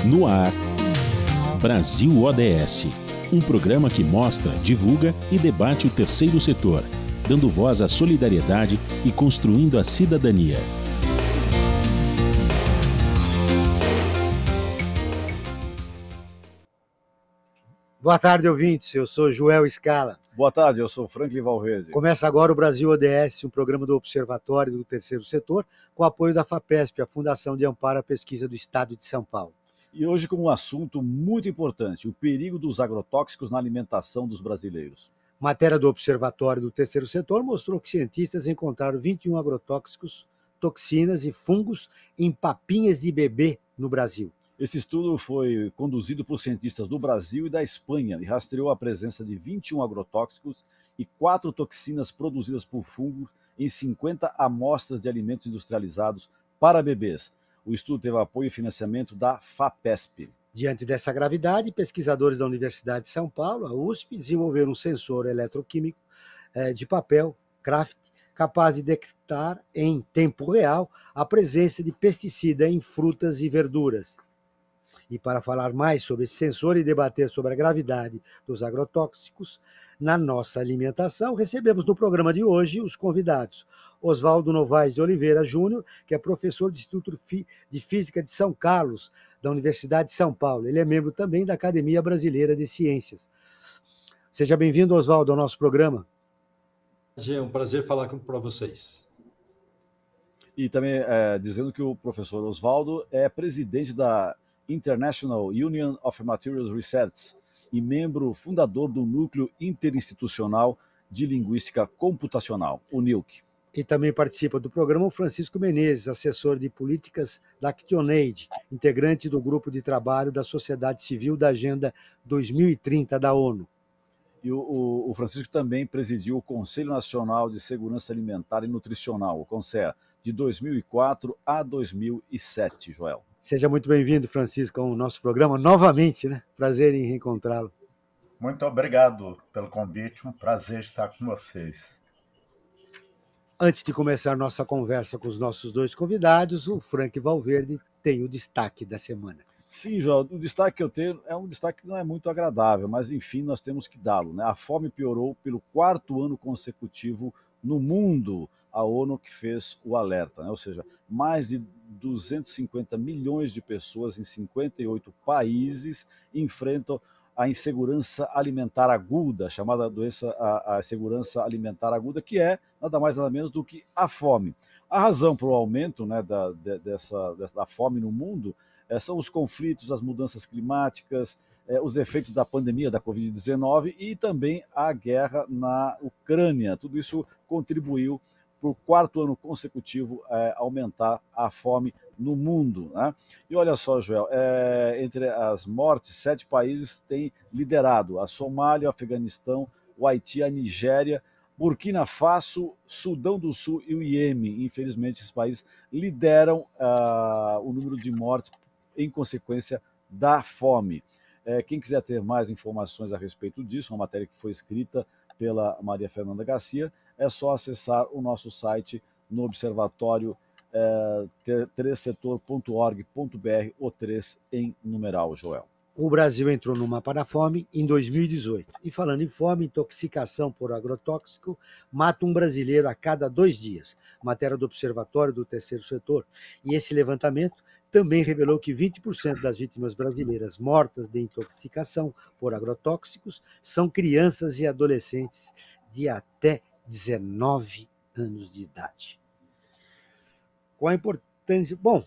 No ar, Brasil ODS, um programa que mostra, divulga e debate o terceiro setor, dando voz à solidariedade e construindo a cidadania. Boa tarde, ouvintes. Eu sou Joel Scala. Boa tarde, eu sou Franklin Valverde. Começa agora o Brasil ODS, um programa do Observatório do Terceiro Setor, com apoio da FAPESP, a Fundação de Amparo à Pesquisa do Estado de São Paulo. E hoje com um assunto muito importante, o perigo dos agrotóxicos na alimentação dos brasileiros. Matéria do Observatório do Terceiro Setor mostrou que cientistas encontraram 21 agrotóxicos, toxinas e fungos em papinhas de bebê no Brasil. Esse estudo foi conduzido por cientistas do Brasil e da Espanha e rastreou a presença de 21 agrotóxicos e 4 toxinas produzidas por fungos em 50 amostras de alimentos industrializados para bebês. O estudo teve apoio e financiamento da FAPESP. Diante dessa gravidade, pesquisadores da Universidade de São Paulo, a USP, desenvolveram um sensor eletroquímico de papel, Kraft, capaz de detectar em tempo real a presença de pesticida em frutas e verduras. E para falar mais sobre esse sensor e debater sobre a gravidade dos agrotóxicos na nossa alimentação, recebemos no programa de hoje os convidados. Oswaldo Novaes de Oliveira Júnior, que é professor do Instituto de Física de São Carlos, da Universidade de São Paulo. Ele é membro também da Academia Brasileira de Ciências. Seja bem-vindo, Oswaldo, ao nosso programa. É um prazer falar para vocês. E também dizendo que o professor Oswaldo é presidente da International Union of Materials Research e membro fundador do Núcleo Interinstitucional de Linguística Computacional, o NILC. E também participa do programa o Francisco Menezes, assessor de políticas da ActionAid, integrante do grupo de trabalho da sociedade civil da Agenda 2030 da ONU. E o Francisco também presidiu o Conselho Nacional de Segurança Alimentar e Nutricional, o CONSEA, de 2004 a 2007, Joel. Seja muito bem-vindo, Francisco, ao nosso programa novamente, né? Prazer em reencontrá-lo. Muito obrigado pelo convite, um prazer estar com vocês. Antes de começar nossa conversa com os nossos dois convidados, o Frank Valverde tem o destaque da semana. Sim, João, o destaque que eu tenho é um destaque que não é muito agradável, mas enfim, nós temos que dá-lo, né? A fome piorou pelo 4º ano consecutivo no mundo, a ONU que fez o alerta, né? Ou seja, mais de 250 milhões de pessoas em 58 países enfrentam a insegurança alimentar aguda, chamada doença, a segurança alimentar aguda, que é nada mais nada menos do que a fome. A razão para o aumento, né, da fome no mundo são os conflitos, as mudanças climáticas, os efeitos da pandemia da Covid-19 e também a guerra na Ucrânia. Tudo isso contribuiu para o 4º ano consecutivo aumentar a fome no mundo, né? E olha só, Joel, entre as mortes, 7 países têm liderado: a Somália, o Afeganistão, o Haiti, a Nigéria, Burkina Faso, Sudão do Sul e o Iêmen. Infelizmente, esses países lideram o número de mortes em consequência da fome. Quem quiser ter mais informações a respeito disso, uma matéria que foi escrita pela Maria Fernanda Garcia, é só acessar o nosso site no observatório tercesetor.org.br, o 3 em numeral, Joel. O Brasil entrou no mapa da fome em 2018. E falando em fome, intoxicação por agrotóxico mata um brasileiro a cada 2 dias. Matéria do Observatório do Terceiro Setor. E esse levantamento também revelou que 20% das vítimas brasileiras mortas de intoxicação por agrotóxicos são crianças e adolescentes de até 19 anos de idade. Qual a importância? Bom,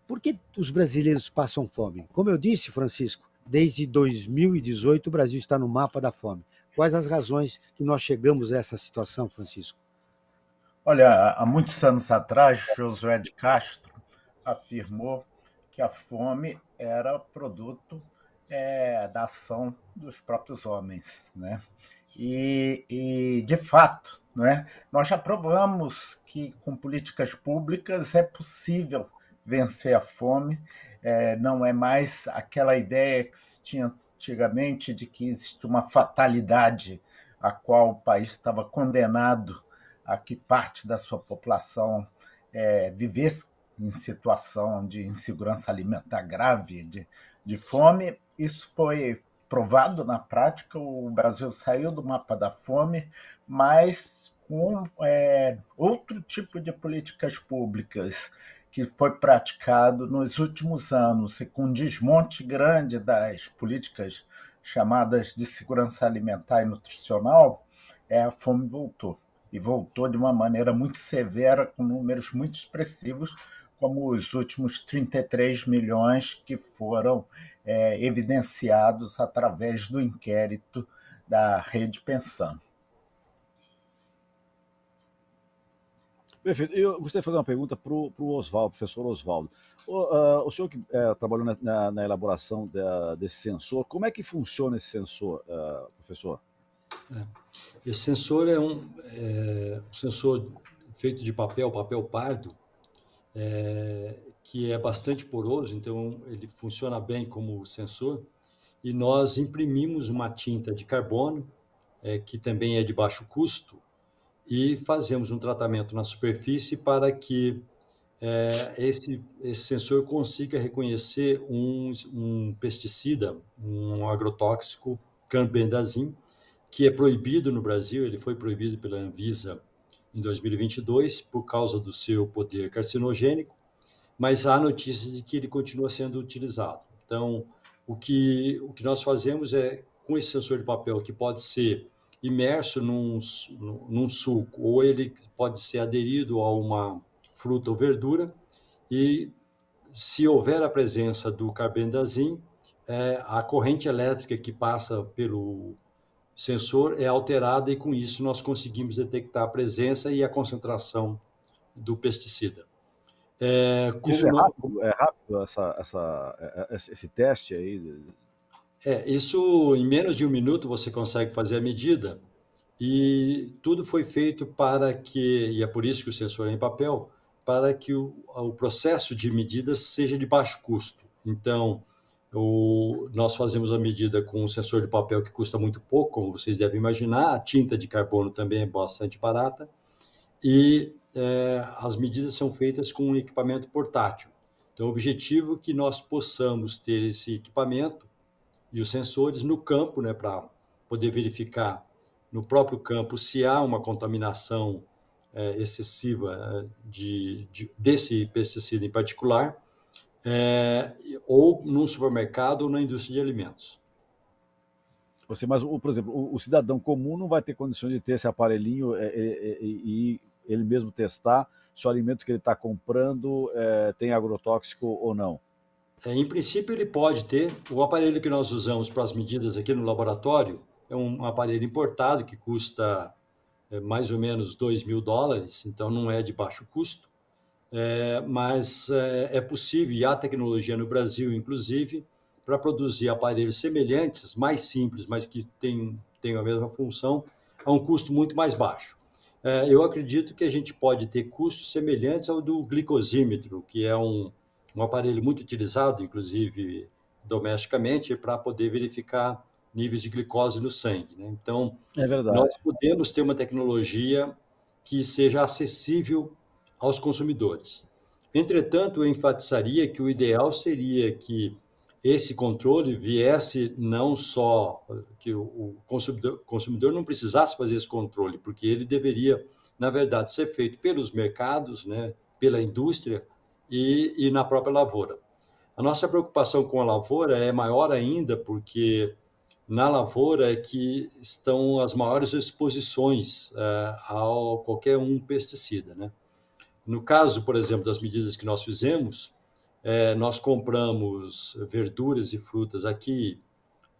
por que os brasileiros passam fome? Como eu disse, Francisco, desde 2018 o Brasil está no mapa da fome. Quais as razões que nós chegamos a essa situação, Francisco? Olha, há muitos anos atrás, Josué de Castro afirmou que a fome era produto da ação dos próprios homens, né? E de fato, né, nós já provamos que com políticas públicas é possível vencer a fome. Não é mais aquela ideia que se tinha antigamente de que existe uma fatalidade a qual o país estava condenado a que parte da sua população vivesse em situação de insegurança alimentar grave, de de fome. Isso foi provado na prática, o Brasil saiu do mapa da fome, mas com outro tipo de políticas públicas que foi praticado nos últimos anos, e com um desmonte grande das políticas chamadas de segurança alimentar e nutricional, a fome voltou. E voltou de uma maneira muito severa, com números muito expressivos, como os últimos 33 milhões que foram evidenciados através do inquérito da Rede Pensão. Perfeito. Eu gostaria de fazer uma pergunta para o Oswaldo, professor Oswaldo. O senhor que trabalhou na elaboração desse sensor, como é que funciona esse sensor, professor? Esse sensor é um sensor feito de papel pardo, que é bastante poroso, então ele funciona bem como sensor, e nós imprimimos uma tinta de carbono, que também é de baixo custo, e fazemos um tratamento na superfície para que esse sensor consiga reconhecer um pesticida, um agrotóxico, carbendazim, que é proibido no Brasil. Ele foi proibido pela Anvisa em 2022 por causa do seu poder carcinogênico, mas há notícias de que ele continua sendo utilizado. Então, o que nós fazemos com esse sensor de papel, que pode ser imerso num suco, ou ele pode ser aderido a uma fruta ou verdura, e se houver a presença do carbendazim, a corrente elétrica que passa pelo sensor é alterada, e com isso nós conseguimos detectar a presença e a concentração do pesticida. Isso é rápido esse teste aí? Isso, em menos de 1 minuto você consegue fazer a medida, e tudo foi feito para que, e é por isso que o sensor é em papel, para que o processo de medidas seja de baixo custo. Então, nós fazemos a medida com um sensor de papel que custa muito pouco, como vocês devem imaginar. A tinta de carbono também é bastante barata, e as medidas são feitas com um equipamento portátil. Então, o objetivo é que nós possamos ter esse equipamento e os sensores no campo, né, para poder verificar no próprio campo se há uma contaminação excessiva desse pesticida em particular, ou num supermercado ou na indústria de alimentos. Mas, por exemplo, o cidadão comum não vai ter condições de ter esse aparelhinho e ele mesmo testar se o alimento que ele está comprando tem agrotóxico ou não? Em princípio, ele pode ter. O aparelho que nós usamos para as medidas aqui no laboratório é um aparelho importado que custa mais ou menos $2.000, então não é de baixo custo, mas é possível, e há tecnologia no Brasil, inclusive, para produzir aparelhos semelhantes, mais simples, mas que tenham a mesma função, a um custo muito mais baixo. Eu acredito que a gente pode ter custos semelhantes ao do glicosímetro, que é um aparelho muito utilizado, inclusive domesticamente, para poder verificar níveis de glicose no sangue, né? Então, nós podemos ter uma tecnologia que seja acessível aos consumidores. Entretanto, eu enfatizaria que o ideal seria que esse controle viesse não só que o consumidor não precisasse fazer esse controle, porque ele deveria, na verdade, ser feito pelos mercados, né, pela indústria e na própria lavoura. A nossa preocupação com a lavoura é maior ainda, porque na lavoura é que estão as maiores exposições a qualquer pesticida, né? No caso, por exemplo, das medidas que nós fizemos, nós compramos verduras e frutas aqui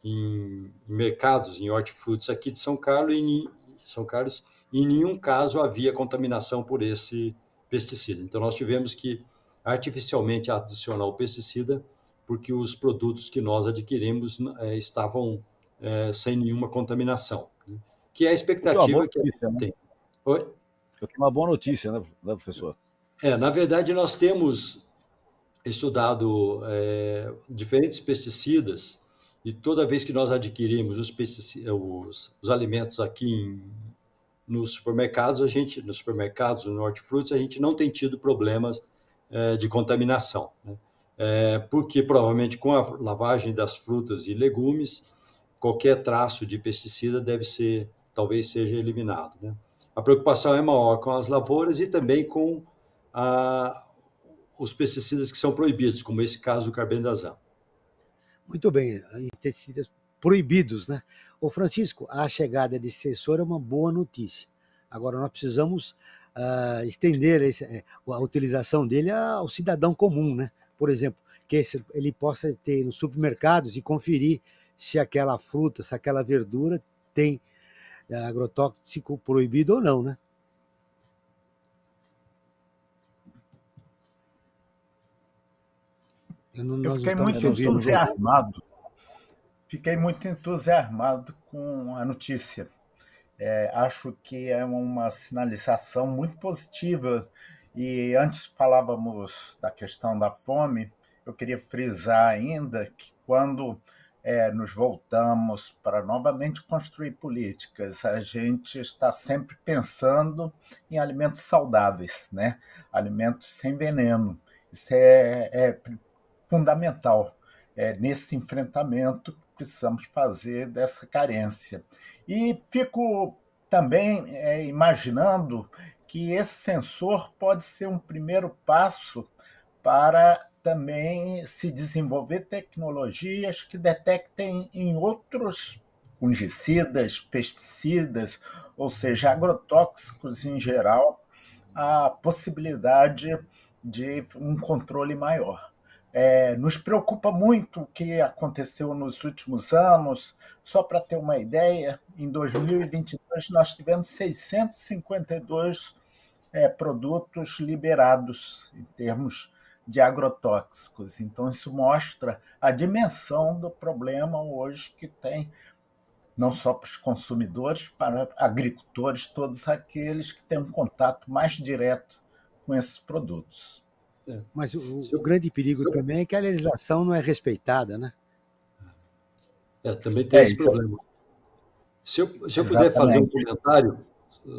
em mercados, em hortifrutis aqui de São Carlos, e em nenhum caso havia contaminação por esse pesticida. Então, nós tivemos que artificialmente adicionar o pesticida, porque os produtos que nós adquirimos estavam sem nenhuma contaminação, né? Que é a expectativa que a gente tem. Oi? Eu tenho uma boa notícia, né, professor? Na verdade, nós temos estudado diferentes pesticidas, e toda vez que nós adquirimos os alimentos aqui nos supermercados, no hortifrutis, a gente não tem tido problemas de contaminação, né? porque provavelmente com a lavagem das frutas e legumes, qualquer traço de pesticida talvez seja eliminado, né? A preocupação é maior com as lavouras e também com os pesticidas que são proibidos, como esse caso do carbendazão. Muito bem, pesticidas proibidos, né? Ô Francisco, a chegada de sensor é uma boa notícia. Agora, nós precisamos estender a utilização dele ao cidadão comum, né? Por exemplo, que ele possa ter nos supermercados e conferir se aquela fruta, se aquela verdura tem agrotóxico proibido ou não, né? Eu fiquei muito entusiasmado. Fiquei muito entusiasmado com a notícia. Acho que é uma sinalização muito positiva. E antes falávamos da questão da fome, eu queria frisar ainda que quando nos voltamos para novamente construir políticas, a gente está sempre pensando em alimentos saudáveis, né? Alimentos sem veneno. Isso é fundamental nesse enfrentamento que precisamos fazer dessa carência. E fico também imaginando que esse sensor pode ser um primeiro passo para também se desenvolver tecnologias que detectem em outros fungicidas, pesticidas, ou seja, agrotóxicos em geral, a possibilidade de um controle maior. Nos preocupa muito o que aconteceu nos últimos anos. Só para ter uma ideia, em 2022 nós tivemos 652 produtos liberados em termos de agrotóxicos. Então, isso mostra a dimensão do problema hoje que tem, não só para os consumidores, para agricultores, todos aqueles que têm um contato mais direto com esses produtos. Mas o grande perigo também é que a legislação não é respeitada, né? Também tem esse problema. Se eu puder fazer um comentário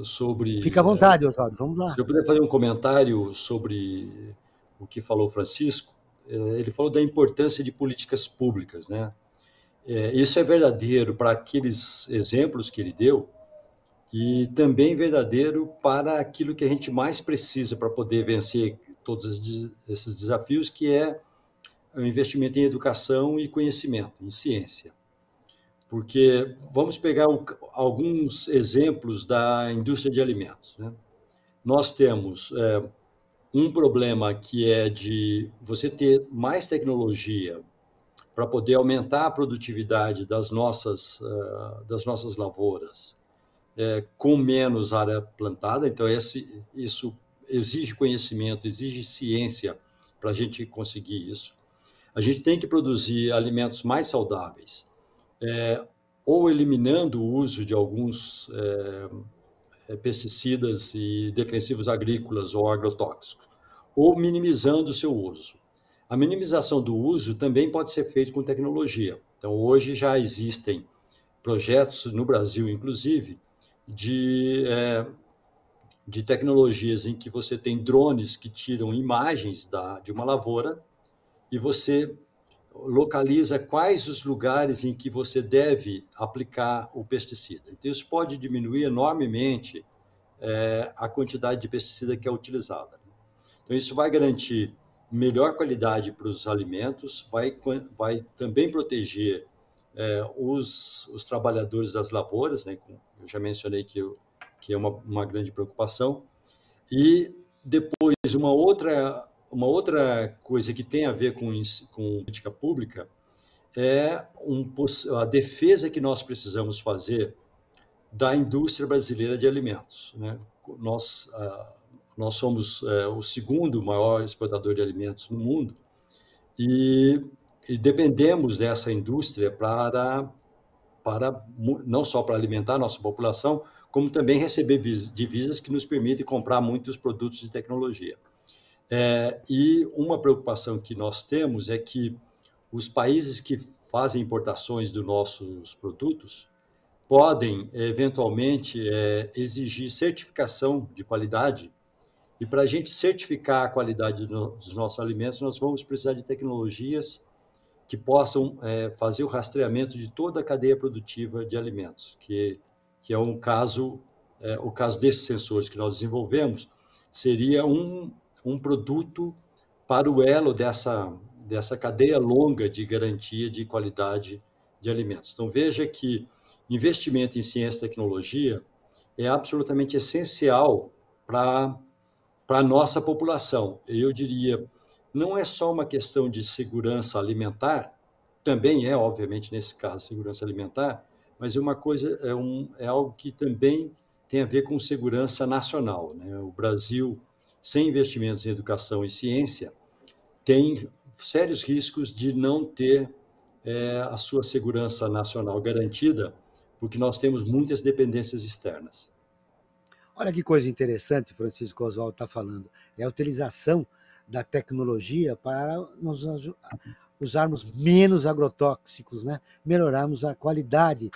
sobre... Fica à vontade, Oswaldo, vamos lá. Se eu puder fazer um comentário sobre o que falou o Francisco, ele falou da importância de políticas públicas, né? Isso é verdadeiro para aqueles exemplos que ele deu e também verdadeiro para aquilo que a gente mais precisa para poder vencer todos esses desafios, que é o investimento em educação e conhecimento, em ciência. Porque vamos pegar alguns exemplos da indústria de alimentos, né? Nós temos um problema que é de você ter mais tecnologia para poder aumentar a produtividade das nossas lavouras com menos área plantada. Então, isso exige conhecimento, exige ciência para a gente conseguir isso. A gente tem que produzir alimentos mais saudáveis, ou eliminando o uso de alguns pesticidas e defensivos agrícolas ou agrotóxicos, ou minimizando o seu uso. A minimização do uso também pode ser feita com tecnologia. Então, hoje já existem projetos no Brasil, inclusive, de tecnologias em que você tem drones que tiram imagens de uma lavoura e você localiza quais os lugares em que você deve aplicar o pesticida. Então, isso pode diminuir enormemente a quantidade de pesticida que é utilizada. Então, isso vai garantir melhor qualidade para os alimentos, vai também proteger os trabalhadores das lavouras, né? Eu já mencionei que é uma grande preocupação. E depois, uma outra coisa que tem a ver com política pública é a defesa que nós precisamos fazer da indústria brasileira de alimentos, né? Nós somos o segundo maior exportador de alimentos no mundo e dependemos dessa indústria para não só para alimentar a nossa população, como também receber divisas que nos permitem comprar muitos produtos de tecnologia. E uma preocupação que nós temos é que os países que fazem importações dos nossos produtos podem, eventualmente, exigir certificação de qualidade E para a gente certificar a qualidade dos nossos alimentos, nós vamos precisar de tecnologias que possam fazer o rastreamento de toda a cadeia produtiva de alimentos, que é o caso desses sensores que nós desenvolvemos, seria um produto para o elo dessa cadeia longa de garantia de qualidade de alimentos. Então, veja que investimento em ciência e tecnologia é absolutamente essencial para a nossa população. Eu diria, não é só uma questão de segurança alimentar, também é, obviamente, nesse caso, segurança alimentar, mas é uma coisa, é algo que também tem a ver com segurança nacional, né? O Brasil, sem investimentos em educação e ciência, tem sérios riscos de não ter a sua segurança nacional garantida, porque nós temos muitas dependências externas. Olha que coisa interessante, Francisco Oswaldo está falando. É a utilização da tecnologia para nós usarmos menos agrotóxicos, né? Melhorarmos a qualidade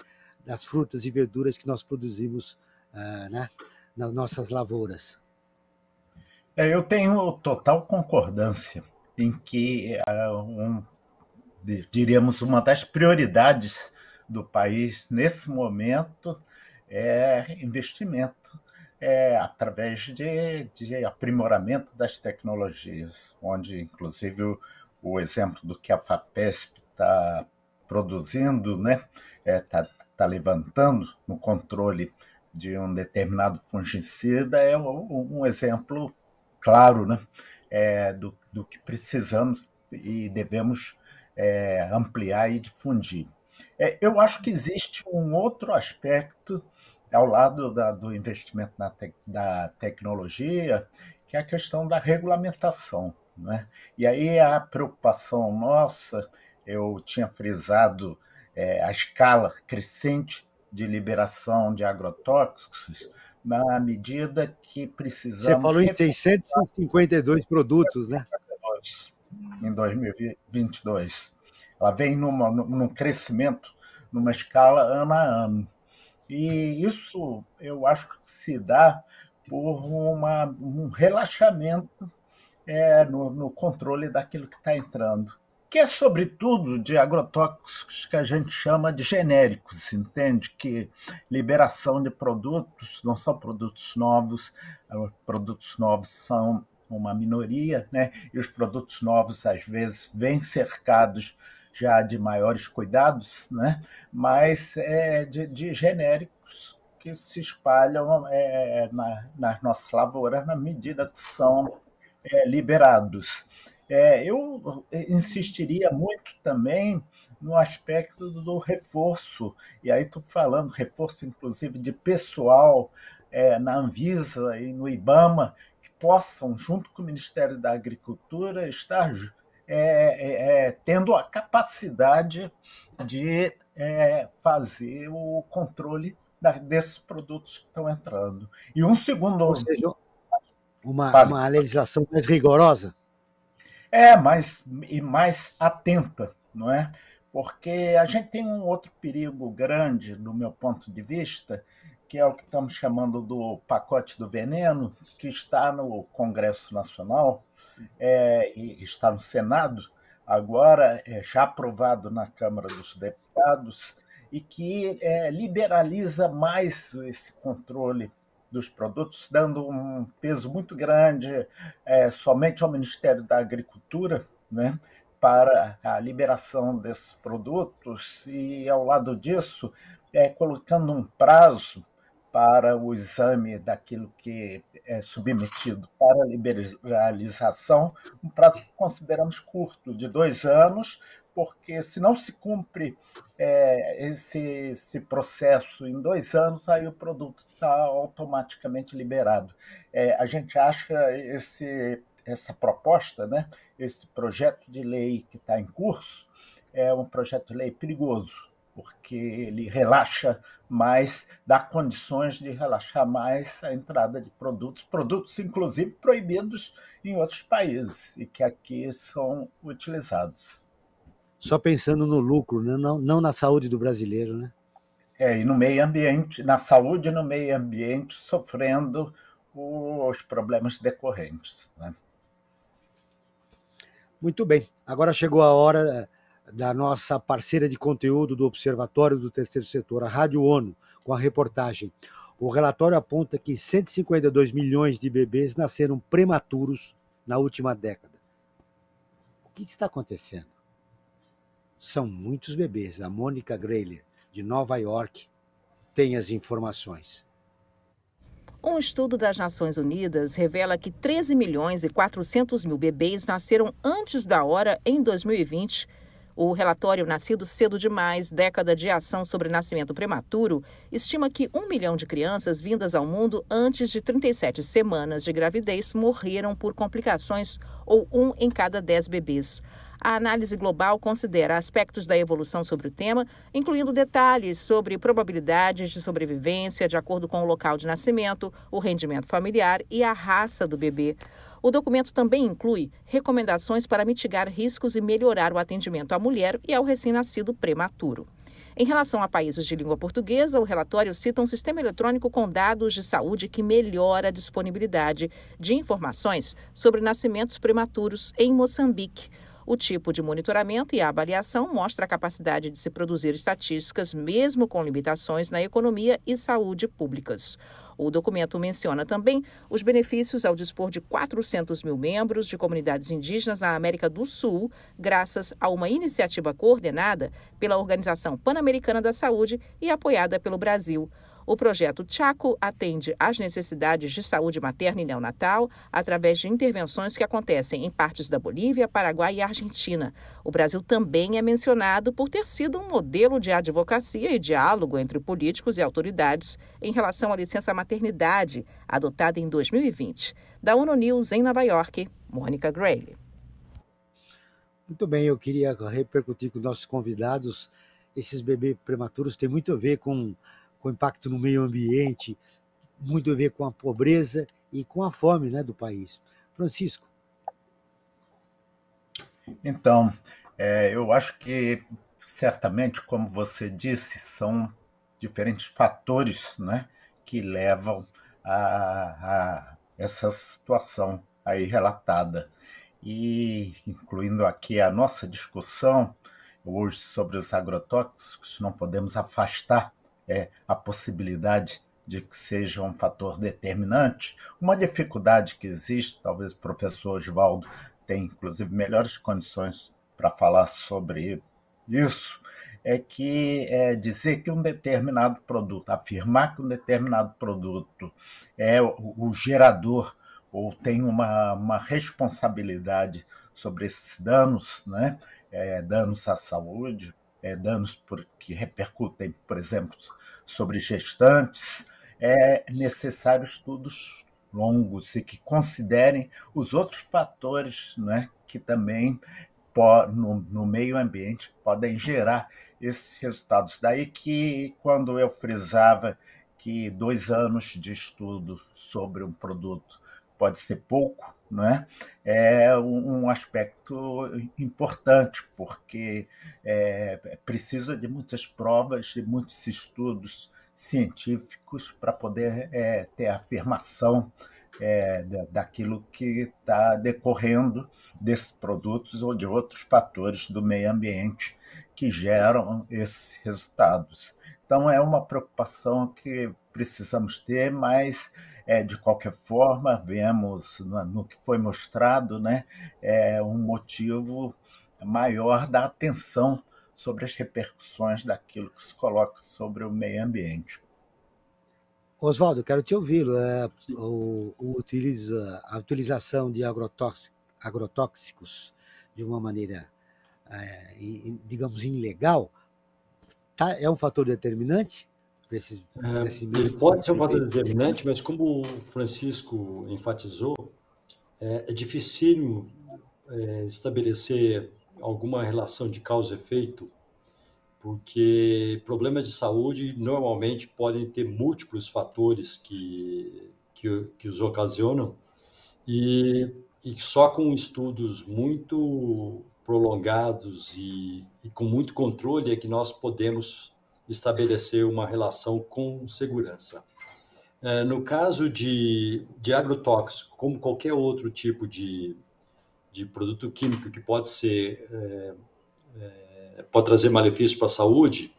das frutas e verduras que nós produzimos né? Nas nossas lavouras. Eu tenho total concordância em que, diríamos, uma das prioridades do país nesse momento é investimento através de aprimoramento das tecnologias, onde, inclusive, o exemplo do que a FAPESP está produzindo, né, tá levantando no controle de um determinado fungicida, é um exemplo claro, né, do que precisamos e devemos ampliar e difundir. Eu acho que existe um outro aspecto ao lado do investimento da tecnologia, que é a questão da regulamentação, né? E aí a preocupação nossa, eu tinha frisado a escala crescente de liberação de agrotóxicos, na medida que precisamos... Você falou em 652 produtos, né? Em 2022. Ela vem num crescimento, numa escala ano a ano. E isso eu acho que se dá por um relaxamento no controle daquilo que está entrando, que é, sobretudo, de agrotóxicos que a gente chama de genéricos, entende? Que liberação de produtos não são produtos novos são uma minoria, né? E os produtos novos, às vezes, vêm cercados já de maiores cuidados, né? Mas de genéricos que se espalham nas nossas lavouras na medida que são liberados. Eu insistiria muito também no aspecto do reforço, e aí estou falando reforço, inclusive, de pessoal na Anvisa e no IBAMA, que possam, junto com o Ministério da Agricultura, estar tendo a capacidade de fazer o controle desses produtos que estão entrando. E um segundo... Ou seja, uma legislação mais rigorosa? Mais atenta, não é? Porque a gente tem um outro perigo grande, do meu ponto de vista, que é o que estamos chamando do pacote do veneno, que está no Congresso Nacional, e está no Senado, agora já aprovado na Câmara dos Deputados, e que liberaliza mais esse controle dos produtos, dando um peso muito grande somente ao Ministério da Agricultura, né, para a liberação desses produtos, e, ao lado disso, colocando um prazo para o exame daquilo que é submetido para liberalização, um prazo que consideramos curto, de 2 anos, porque se não se cumpre esse processo em 2 anos, aí o produto está automaticamente liberado. A gente acha essa proposta, né, esse projeto de lei que está em curso, é um projeto de lei perigoso, porque ele relaxa mais, dá condições de relaxar mais a entrada de produtos inclusive proibidos em outros países e que aqui são utilizados. Só pensando no lucro, né? Não na saúde do brasileiro, né? E no meio ambiente, na saúde e no meio ambiente, sofrendo os problemas decorrentes, né? Muito bem. Agora chegou a hora da nossa parceira de conteúdo do Observatório do Terceiro Setor, a Rádio ONU, com a reportagem. O relatório aponta que 152 milhões de bebês nasceram prematuros na última década. O que está acontecendo? São muitos bebês. A Mônica Grayler, de Nova York, tem as informações. Um estudo das Nações Unidas revela que 13 milhões e 400 mil bebês nasceram antes da hora em 2020. O relatório Nascido Cedo Demais, Década de Ação sobre Nascimento Prematuro, estima que 1 milhão de crianças vindas ao mundo antes de 37 semanas de gravidez morreram por complicações, ou 1 em cada 10 bebês. A análise global considera aspectos da evolução sobre o tema, incluindo detalhes sobre probabilidades de sobrevivência de acordo com o local de nascimento, o rendimento familiar e a raça do bebê. O documento também inclui recomendações para mitigar riscos e melhorar o atendimento à mulher e ao recém-nascido prematuro. Em relação a países de língua portuguesa, o relatório cita um sistema eletrônico com dados de saúde que melhora a disponibilidade de informações sobre nascimentos prematuros em Moçambique. O tipo de monitoramento e a avaliação mostra a capacidade de se produzir estatísticas, mesmo com limitações na economia e saúde públicas. O documento menciona também os benefícios ao dispor de 400 mil membros de comunidades indígenas na América do Sul, graças a uma iniciativa coordenada pela Organização Pan-Americana da Saúde e apoiada pelo Brasil. O projeto Chaco atende às necessidades de saúde materna e neonatal através de intervenções que acontecem em partes da Bolívia, Paraguai e Argentina. O Brasil também é mencionado por ter sido um modelo de advocacia e diálogo entre políticos e autoridades em relação à licença maternidade, adotada em 2020. Da ONU News em Nova York, Mônica Grayler. Muito bem, eu queria repercutir com nossos convidados. Esses bebês prematuros têm muito a ver com o impacto no meio ambiente, muito a ver com a pobreza e com a fome, né, do país. Francisco. Então, eu acho que, certamente, como você disse, são diferentes fatores, né, que levam a essa situação aí relatada. E, incluindo aqui a nossa discussão hoje sobre os agrotóxicos, não podemos afastar a possibilidade de que seja um fator determinante. Uma dificuldade que existe, talvez o professor Oswaldo tenha, inclusive, melhores condições para falar sobre isso, é que dizer que um determinado produto, afirmar que um determinado produto é o gerador ou tem uma responsabilidade sobre esses danos, né? Danos à saúde, danos que repercutem, por exemplo, sobre gestantes, é necessário estudos longos e que considerem os outros fatores, né, que também no meio ambiente podem gerar esses resultados. Daí que, quando eu frisava que 2 anos de estudo sobre um produto pode ser pouco, né? É um aspecto importante, porque precisa de muitas provas, de muitos estudos científicos para poder ter a afirmação daquilo que está decorrendo desses produtos ou de outros fatores do meio ambiente que geram esses resultados. Então, é uma preocupação que precisamos ter, mas, de qualquer forma, vemos no que foi mostrado, né, um motivo maior da atenção sobre as repercussões daquilo que se coloca sobre o meio ambiente. Oswaldo, quero te ouvi-lo. A utilização de agrotóxicos de uma maneira, digamos, ilegal, é um fator determinante? Ele pode ser um fator determinante, mas como o Francisco enfatizou, é dificílimo estabelecer alguma relação de causa e efeito, porque problemas de saúde normalmente podem ter múltiplos fatores que os ocasionam, e só com estudos muito prolongados e com muito controle é que nós podemos estabelecer uma relação com segurança. No caso de agrotóxico, como qualquer outro tipo de produto químico que pode trazer malefício para a saúde,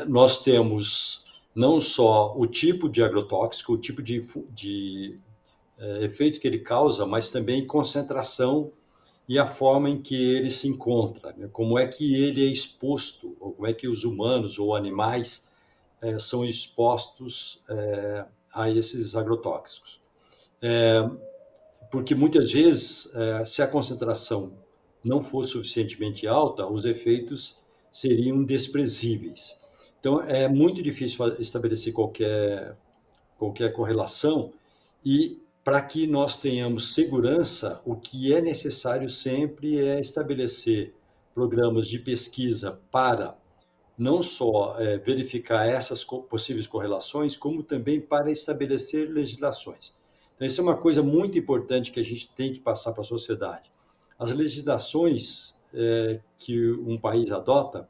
nós temos não só o tipo de agrotóxico, o tipo de efeito que ele causa, mas também concentração e a forma em que ele se encontra, né? Como é que ele é exposto, ou como é que os humanos ou animais são expostos a esses agrotóxicos. Porque muitas vezes, se a concentração não for suficientemente alta, os efeitos seriam desprezíveis. Então, é muito difícil estabelecer qualquer correlação, e para que nós tenhamos segurança, o que é necessário sempre é estabelecer programas de pesquisa para não só verificar essas possíveis correlações, como também para estabelecer legislações. Então, isso é uma coisa muito importante que a gente tem que passar para a sociedade. As legislações que um país adota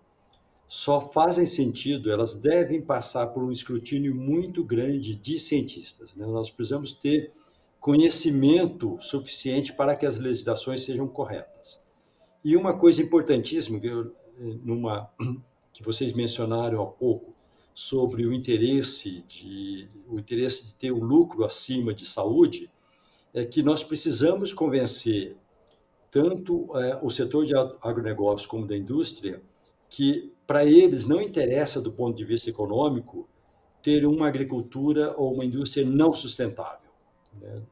só fazem sentido, elas devem passar por um escrutínio muito grande de cientistas, né? Nós precisamos ter conhecimento suficiente para que as legislações sejam corretas. E uma coisa importantíssima, que vocês mencionaram há pouco, sobre o interesse de ter o lucro acima de saúde, é que nós precisamos convencer tanto o setor de agronegócio como da indústria que para eles não interessa, do ponto de vista econômico, ter uma agricultura ou uma indústria não sustentável.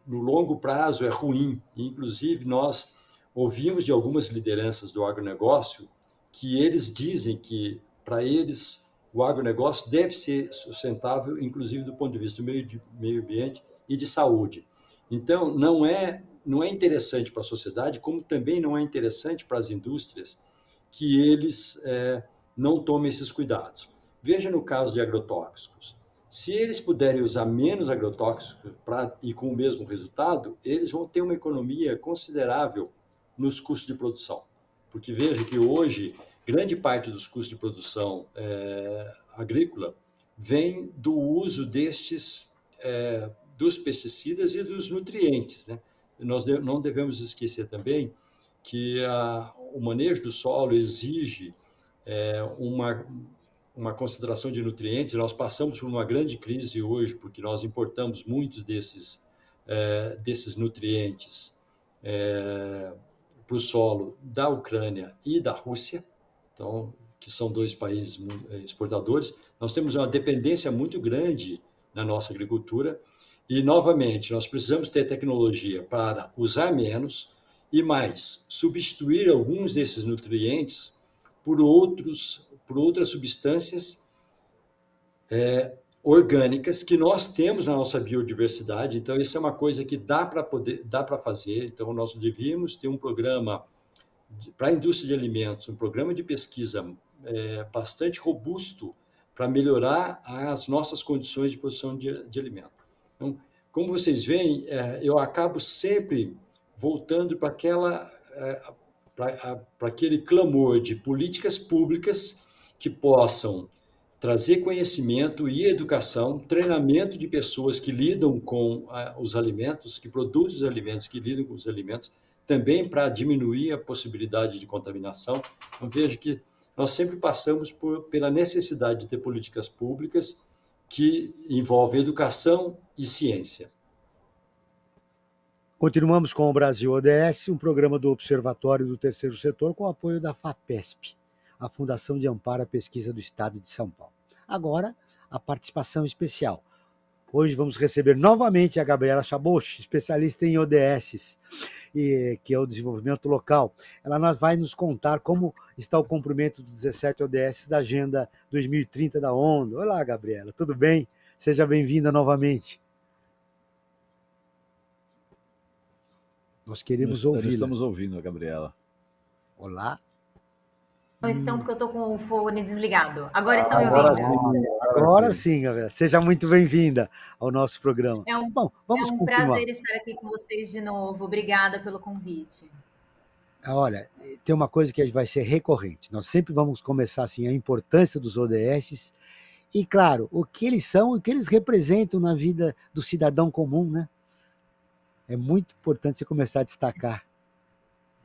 No longo prazo é ruim. Inclusive, nós ouvimos de algumas lideranças do agronegócio que eles dizem que, para eles, o agronegócio deve ser sustentável, inclusive do ponto de vista do meio ambiente e de saúde. Então, não é interessante para a sociedade, como também não é interessante para as indústrias que eles não tomem esses cuidados. Veja no caso de agrotóxicos. Se eles puderem usar menos agrotóxicos e com o mesmo resultado, eles vão ter uma economia considerável nos custos de produção. Porque veja que hoje, grande parte dos custos de produção agrícola vem do uso dos pesticidas e dos nutrientes, né? Nós não devemos esquecer também que o manejo do solo exige uma concentração de nutrientes. Nós passamos por uma grande crise hoje, porque nós importamos muitos desses nutrientes para o solo da Ucrânia e da Rússia, então, que são dois países exportadores. Nós temos uma dependência muito grande na nossa agricultura e, novamente, nós precisamos ter tecnologia para usar menos e mais, substituir alguns desses nutrientes por outras substâncias orgânicas que nós temos na nossa biodiversidade. Então, isso é uma coisa que dá para fazer. Então, nós devíamos ter um programa para a indústria de alimentos, um programa de pesquisa bastante robusto para melhorar as nossas condições de produção de alimento. Então, como vocês veem, eu acabo sempre voltando para aquele clamor de políticas públicas que possam trazer conhecimento e educação, treinamento de pessoas que lidam com os alimentos, que produzem os alimentos, que lidam com os alimentos, também para diminuir a possibilidade de contaminação. Então, veja que nós sempre passamos pela necessidade de ter políticas públicas que envolvem educação e ciência. Continuamos com o Brasil ODS, um programa do Observatório do Terceiro Setor com o apoio da FAPESP, a Fundação de Amparo à Pesquisa do Estado de São Paulo. Agora, a participação especial. Hoje vamos receber novamente a Gabriela Chaboch, especialista em ODS, que é o desenvolvimento local. Ela vai nos contar como está o cumprimento dos 17 ODS da Agenda 2030 da ONU. Olá, Gabriela, tudo bem? Seja bem-vinda novamente. Nós queremos ouvir. Estamos ouvindo a Gabriela. Olá. Não estão, porque eu estou com o fone desligado. Agora estão me ouvindo? Agora sim, Gabriela. Seja muito bem-vinda ao nosso programa. Bom, vamos continuar. Prazer estar aqui com vocês de novo. Obrigada pelo convite. Olha, tem uma coisa que vai ser recorrente. Nós sempre vamos começar assim, a importância dos ODS e, claro, o que eles são e o que eles representam na vida do cidadão comum, né? É muito importante você começar a destacar.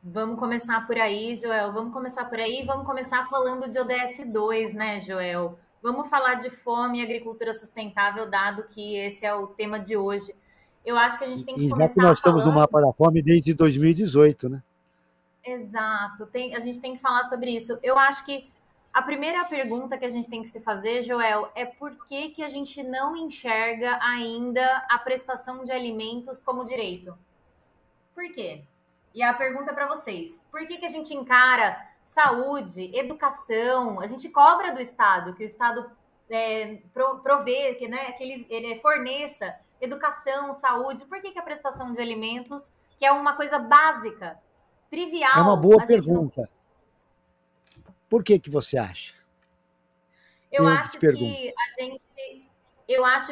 Vamos começar por aí, Joel. Vamos começar por aí. Vamos começar falando de ODS 2, né, Joel? Vamos falar de fome e agricultura sustentável, dado que esse é o tema de hoje. Eu acho que a gente tem que E já que começar nós estamos no falando... mapa da fome desde 2018, né? Exato. A gente tem que falar sobre isso. Eu acho que a primeira pergunta que a gente tem que se fazer, Joel, é por que que a gente não enxerga ainda a prestação de alimentos como direito? Por quê? E a pergunta para vocês: por que que a gente encara saúde, educação, a gente cobra do Estado, que o Estado provê, que ele forneça educação, saúde, por que que a prestação de alimentos, que é uma coisa básica, trivial... É uma boa a gente não... pergunta. Por que que você acha? Eu acho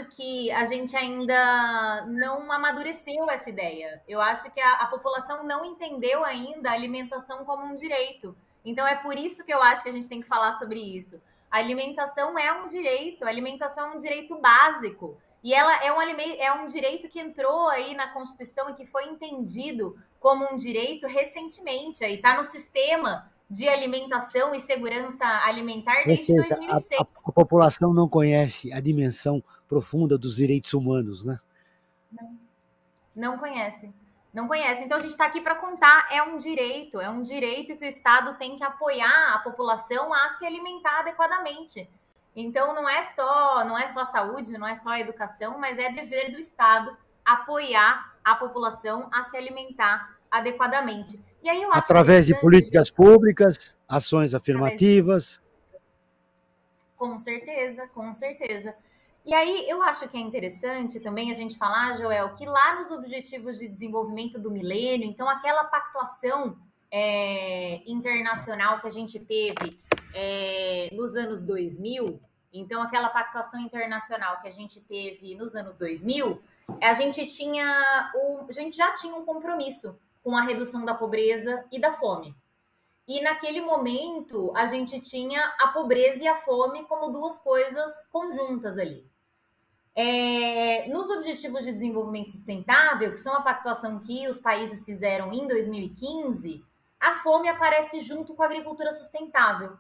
que a gente ainda não amadureceu essa ideia. Eu acho que a população não entendeu ainda a alimentação como um direito. Então, é por isso que eu acho que a gente tem que falar sobre isso. A alimentação é um direito, a alimentação é um direito básico. E ela é um direito que entrou aí na Constituição e que foi entendido como um direito recentemente. Aí está no sistema de alimentação e segurança alimentar desde 2006. A população não conhece a dimensão profunda dos direitos humanos, né? Não conhece. Não conhece. Então, a gente está aqui para contar. É um direito que o Estado tem que apoiar a população a se alimentar adequadamente. Então, não é só a saúde, não é só a educação, mas é dever do Estado apoiar a população a se alimentar adequadamente. E aí eu acho através de políticas públicas, ações afirmativas. Com certeza, com certeza. E aí eu acho que é interessante também a gente falar, Joel, que lá nos Objetivos de Desenvolvimento do Milênio, então aquela pactuação internacional que a gente teve nos anos 2000, então aquela pactuação internacional que a gente teve nos anos 2000, a gente já tinha um compromisso com a redução da pobreza e da fome. E naquele momento, a gente tinha a pobreza e a fome como duas coisas conjuntas ali. Nos Objetivos de Desenvolvimento Sustentável, que são a pactuação que os países fizeram em 2015, a fome aparece junto com a agricultura sustentável.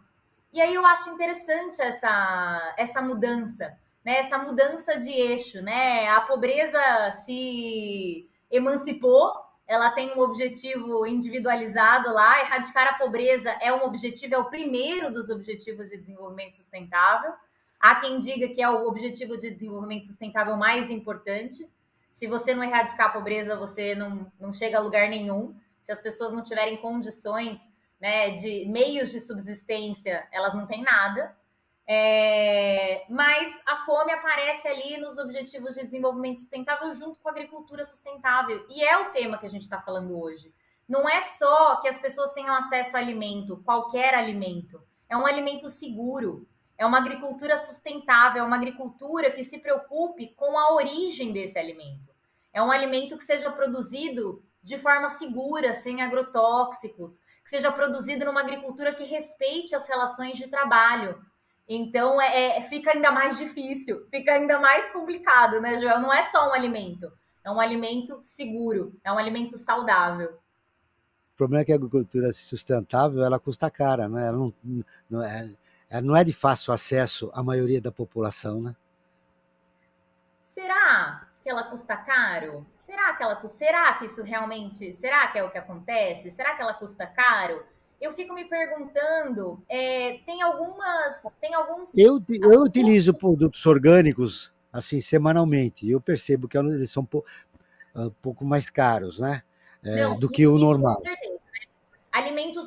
E aí eu acho interessante essa mudança, né? Essa mudança de eixo, né? A pobreza se emancipou, ela tem um objetivo individualizado lá, erradicar a pobreza é um objetivo, é o primeiro dos Objetivos de Desenvolvimento Sustentável. Há quem diga que é o objetivo de desenvolvimento sustentável mais importante. Se você não erradicar a pobreza, você não chega a lugar nenhum. Se as pessoas não tiverem condições, né, de meios de subsistência, elas não têm nada. Mas a fome aparece ali nos Objetivos de Desenvolvimento Sustentável junto com a agricultura sustentável. E é o tema que a gente está falando hoje. Não é só que as pessoas tenham acesso a alimento, qualquer alimento. É um alimento seguro. É uma agricultura sustentável, é uma agricultura que se preocupe com a origem desse alimento. É um alimento que seja produzido de forma segura, sem agrotóxicos, que seja produzido numa agricultura que respeite as relações de trabalho. Então, fica ainda mais difícil, fica ainda mais complicado, né, Joel? Não é só um alimento, é um alimento seguro, é um alimento saudável. O problema é que a agricultura sustentável, ela custa cara, né? Ela não é de fácil acesso à maioria da população, né? Será que ela custa caro? Será que isso realmente... Será que é o que acontece? Será que ela custa caro? Eu fico me perguntando, tem alguns... Eu utilizo produtos orgânicos, assim, semanalmente. Eu percebo que eles são um pouco mais caros, né? Do que o normal. Com certeza, né?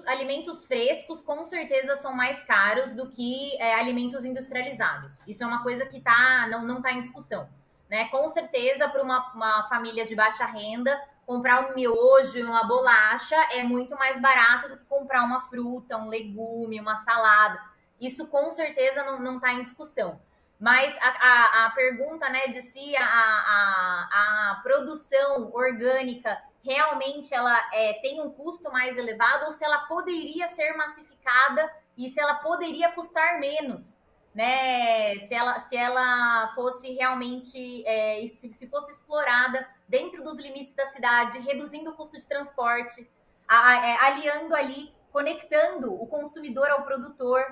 Alimentos frescos, com certeza, são mais caros do que alimentos industrializados. Isso é uma coisa que não está em discussão, né? Com certeza, para uma família de baixa renda, comprar um miojo e uma bolacha é muito mais barato do que comprar uma fruta, um legume, uma salada. Isso, com certeza, não está em discussão. Mas a pergunta, né, de se a produção orgânica realmente ela tem um custo mais elevado ou se ela poderia ser massificada e se ela poderia custar menos. né, se ela fosse realmente, se fosse explorada dentro dos limites da cidade, reduzindo o custo de transporte, aliando ali, conectando o consumidor ao produtor,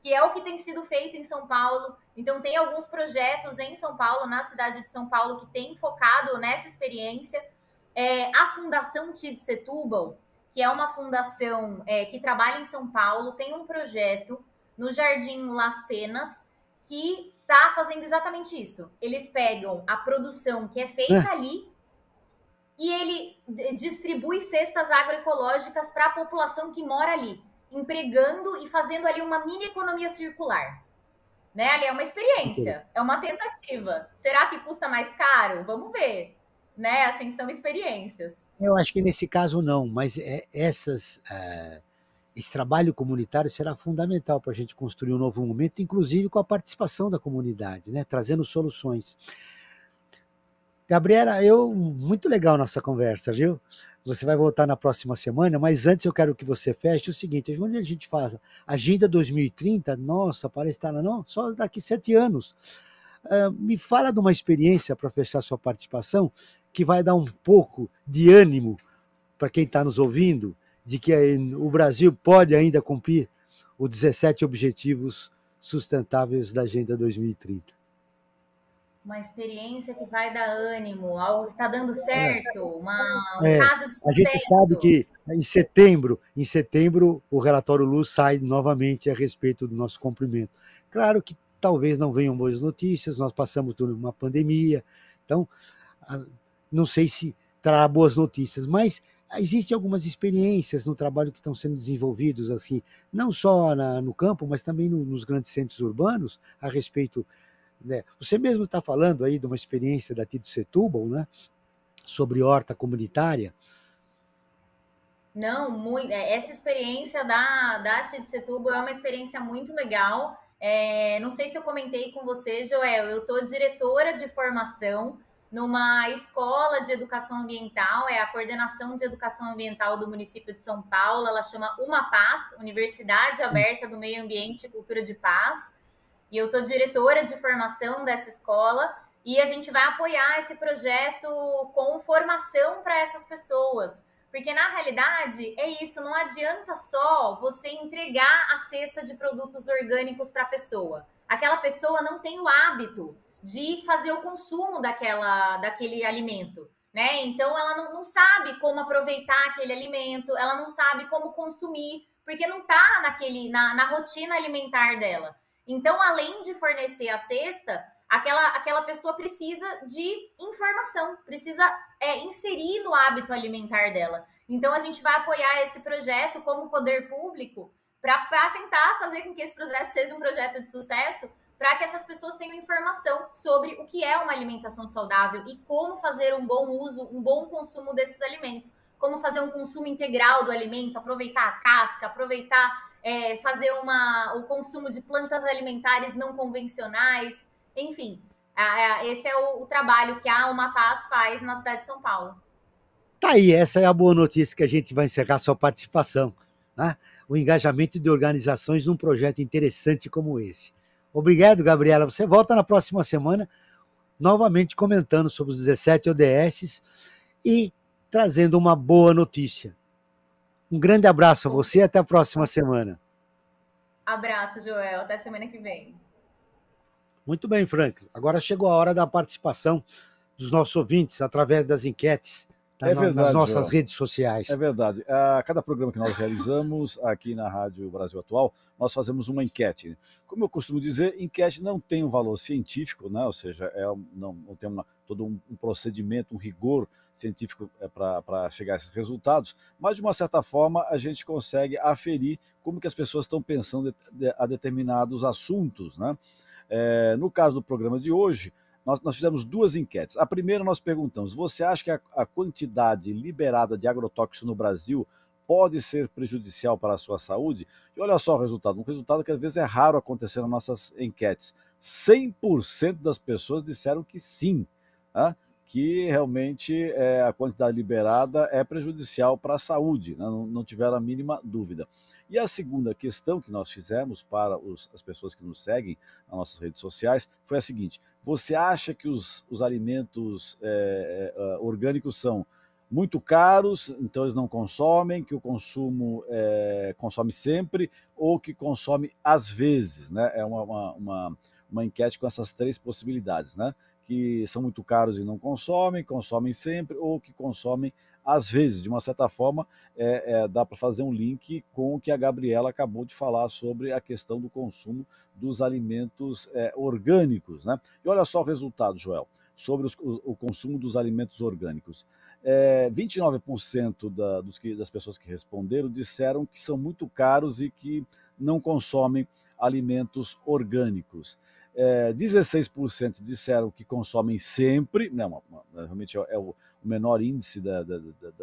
que é o que tem sido feito em São Paulo. Então, tem alguns projetos em São Paulo, na cidade de São Paulo, que tem focado nessa experiência. A Fundação TID Setúbal, que é uma fundação que trabalha em São Paulo, tem um projeto no Jardim Las Penas, que está fazendo exatamente isso. Eles pegam a produção que é feita ali e ele distribui cestas agroecológicas para a população que mora ali, empregando e fazendo ali uma mini economia circular. Né? Ali é uma experiência, é uma tentativa. Será que custa mais caro? Vamos ver. Né? Assim, são experiências. Eu acho que nesse caso não, mas esse trabalho comunitário será fundamental para a gente construir um novo momento, inclusive com a participação da comunidade, né? Trazendo soluções. Gabriela, muito legal nossa conversa, viu? Você vai voltar na próxima semana, mas antes eu quero que você feche o seguinte: onde a gente faz Agenda 2030, nossa, parece estar não, só daqui 7 anos. Me fala de uma experiência para fechar sua participação, que vai dar um pouco de ânimo para quem está nos ouvindo, de que o Brasil pode ainda cumprir os 17 Objetivos Sustentáveis da Agenda 2030. Uma experiência que vai dar ânimo, algo que está dando certo, um caso de sucesso. A gente sabe que em setembro, o relatório Luz sai novamente a respeito do nosso cumprimento. Claro que talvez não venham boas notícias, nós passamos por uma pandemia, então não sei se trará boas notícias, mas existem algumas experiências no trabalho que estão sendo desenvolvidos, assim, não só no campo, mas também nos grandes centros urbanos, a respeito, né? Você mesmo está falando aí de uma experiência da TID Setúbal, né? Sobre horta comunitária. Não, muito. Essa experiência da TID Setúbal é uma experiência muito legal. Não sei se eu comentei com você, Joel, eu estou diretora de formação numa escola de educação ambiental, é a Coordenação de Educação Ambiental do município de São Paulo, ela chama UMAPAS, Universidade Aberta do Meio Ambiente e Cultura de Paz, e eu estou diretora de formação dessa escola, e a gente vai apoiar esse projeto com formação para essas pessoas, porque na realidade é isso, não adianta só você entregar a cesta de produtos orgânicos para a pessoa, aquela pessoa não tem o hábito de fazer o consumo daquele alimento, né? Então, ela não sabe como aproveitar aquele alimento, ela não sabe como consumir, porque não está na rotina alimentar dela. Então, além de fornecer a cesta, aquela pessoa precisa de informação, precisa inserir no hábito alimentar dela. Então, a gente vai apoiar esse projeto como poder público para tentar fazer com que esse projeto seja um projeto de sucesso, para que essas pessoas tenham informação sobre o que é uma alimentação saudável e como fazer um bom uso, um bom consumo desses alimentos. Como fazer um consumo integral do alimento, aproveitar a casca, fazer o consumo de plantas alimentares não convencionais. Enfim, esse é o trabalho que a UMAPAS faz na cidade de São Paulo. Tá aí, essa é a boa notícia que a gente vai encerrar sua participação, né? O engajamento de organizações num projeto interessante como esse. Obrigado, Gabriela. Você volta na próxima semana, novamente comentando sobre os 17 ODS e trazendo uma boa notícia. Um grande abraço a você e até a próxima semana. Abraço, Joel. Até semana que vem. Muito bem, Franklin. Agora chegou a hora da participação dos nossos ouvintes através das enquetes nas nossas redes sociais. É verdade. A cada programa que nós realizamos aqui na Rádio Brasil Atual, nós fazemos uma enquete. Como eu costumo dizer, enquete não tem um valor científico, né? Ou seja, não tem todo um procedimento, um rigor científico para chegar a esses resultados, mas de uma certa forma a gente consegue aferir como que as pessoas estão pensando a determinados assuntos, né? No caso do programa de hoje, nós fizemos 2 enquetes. A primeira nós perguntamos: você acha que a quantidade liberada de agrotóxicos no Brasil pode ser prejudicial para a sua saúde? E olha só o resultado, um resultado que às vezes é raro acontecer nas nossas enquetes. 100% das pessoas disseram que sim, tá? que realmente a quantidade liberada é prejudicial para a saúde, né? Não tiveram a mínima dúvida. E a segunda questão que nós fizemos para as pessoas que nos seguem nas nossas redes sociais foi a seguinte: você acha que os alimentos orgânicos são muito caros, então eles não consomem, que o consumo consome sempre, ou que consome às vezes, né? É uma enquete com essas três possibilidades, né? Que são muito caros e não consomem, consomem sempre, ou que consomem às vezes. De uma certa forma, dá para fazer um link com o que a Gabriela acabou de falar sobre a questão do consumo dos alimentos orgânicos, né? E olha só o resultado, Joel, sobre o consumo dos alimentos orgânicos. 29% das pessoas que responderam disseram que são muito caros e que não consomem alimentos orgânicos. 16% disseram que consomem sempre, né, realmente é o menor índice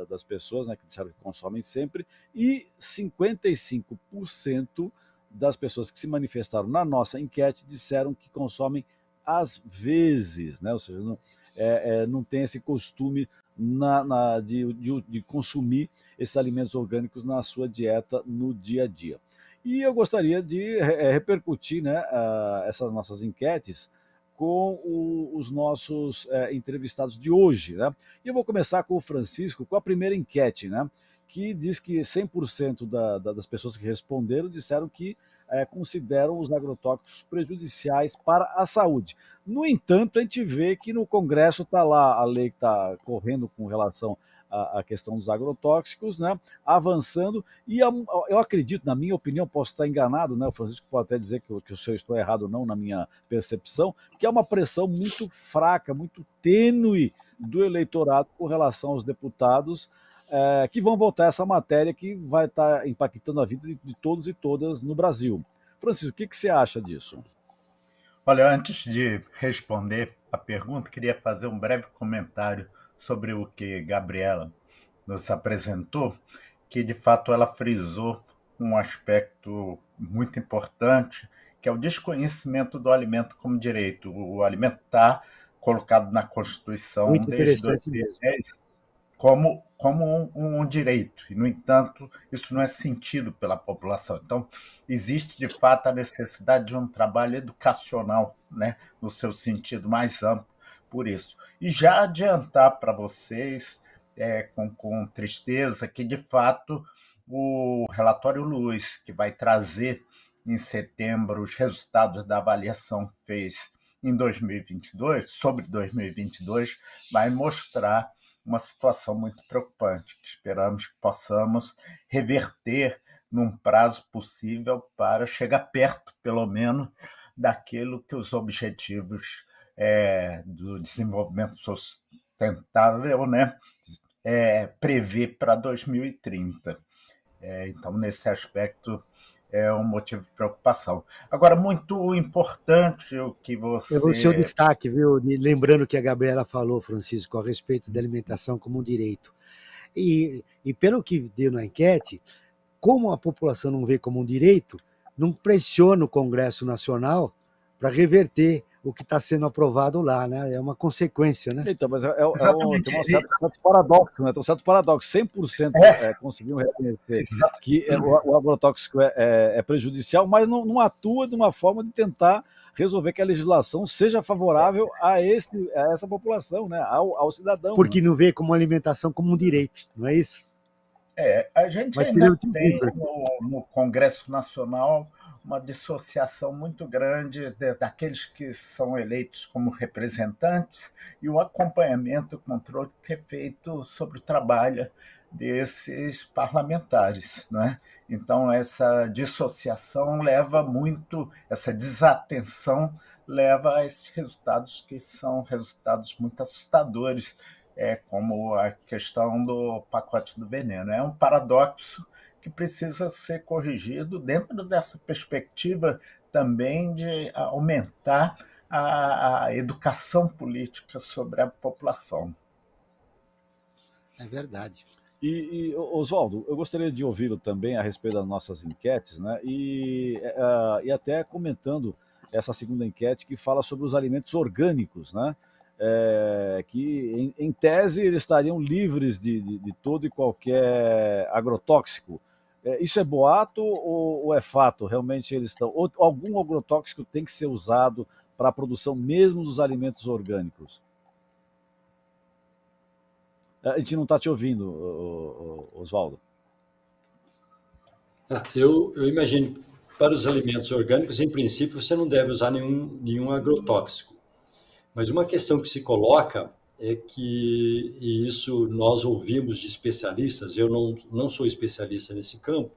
das pessoas, né, que disseram que consomem sempre, e 55% das pessoas que se manifestaram na nossa enquete disseram que consomem às vezes, né, ou seja, não tem esse costume de consumir esses alimentos orgânicos na sua dieta no dia a dia. E eu gostaria de repercutir, né, essas nossas enquetes com os nossos entrevistados de hoje, né? E eu vou começar com o Francisco, com a primeira enquete, né, que diz que 100% das pessoas que responderam disseram que consideram os agrotóxicos prejudiciais para a saúde. No entanto, a gente vê que no Congresso está lá a lei que está correndo com relação à questão dos agrotóxicos, né, avançando, e eu acredito, na minha opinião, posso estar enganado, né, o Francisco pode até dizer que eu estou errado ou não na minha percepção, que é uma pressão muito fraca, muito tênue do eleitorado com relação aos deputados que vão votar essa matéria que vai estar impactando a vida de todos e todas no Brasil. Francisco, o que você acha disso? Olha, antes de responder a pergunta, queria fazer um breve comentário sobre o que Gabriela nos apresentou, que de fato ela frisou um aspecto muito importante, que é o desconhecimento do alimento como direito. O alimento está colocado na Constituição Muito desde interessante 2010 como um direito, e, no entanto, isso não é sentido pela população. Então, existe, de fato, a necessidade de um trabalho educacional, né, no seu sentido mais amplo, por isso. E já adiantar para vocês, com tristeza, que, de fato, o relatório Luz, que vai trazer em setembro os resultados da avaliação que fez em 2022, sobre 2022, vai mostrar uma situação muito preocupante, que esperamos que possamos reverter num prazo possível para chegar perto, pelo menos, daquilo que os objetivos do desenvolvimento sustentável, né, prevê para 2030. Então, nesse aspecto, é um motivo de preocupação. Agora, muito importante o que você... O seu destaque, viu? Lembrando que a Gabriela falou, Francisco, a respeito da alimentação como um direito. E pelo que deu na enquete, como a população não vê como um direito, não pressiona o Congresso Nacional para reverter o que está sendo aprovado lá, né? É uma consequência, né? Então, mas tem um certo paradoxo, né? Tem um certo paradoxo. 100% conseguiu reconhecer que o agrotóxico é prejudicial, mas não atua de uma forma de tentar resolver que a legislação seja favorável a essa população, né? Ao cidadão. Porque né? não vê como alimentação como um direito, não é isso? A gente ainda tem no Congresso Nacional uma dissociação muito grande daqueles que são eleitos como representantes e o acompanhamento, o controle que é feito sobre o trabalho desses parlamentares, né? Então, essa dissociação leva muito, essa desatenção leva a esses resultados que são resultados muito assustadores, como a questão do pacote do veneno. É um paradoxo que precisa ser corrigido dentro dessa perspectiva também de aumentar a educação política sobre a população. É verdade. E Oswaldo, eu gostaria de ouvi-lo também a respeito das nossas enquetes, né? E até comentando essa segunda enquete que fala sobre os alimentos orgânicos, né? que, em tese, eles estariam livres de todo e qualquer agrotóxico. Isso é boato ou é fato? Realmente eles estão... Ou algum agrotóxico tem que ser usado para a produção mesmo dos alimentos orgânicos? A gente não está te ouvindo, Oswaldo. Eu imagino, para os alimentos orgânicos, em princípio, você não deve usar nenhum agrotóxico. Mas uma questão que se coloca é que, e isso nós ouvimos de especialistas, eu não sou especialista nesse campo,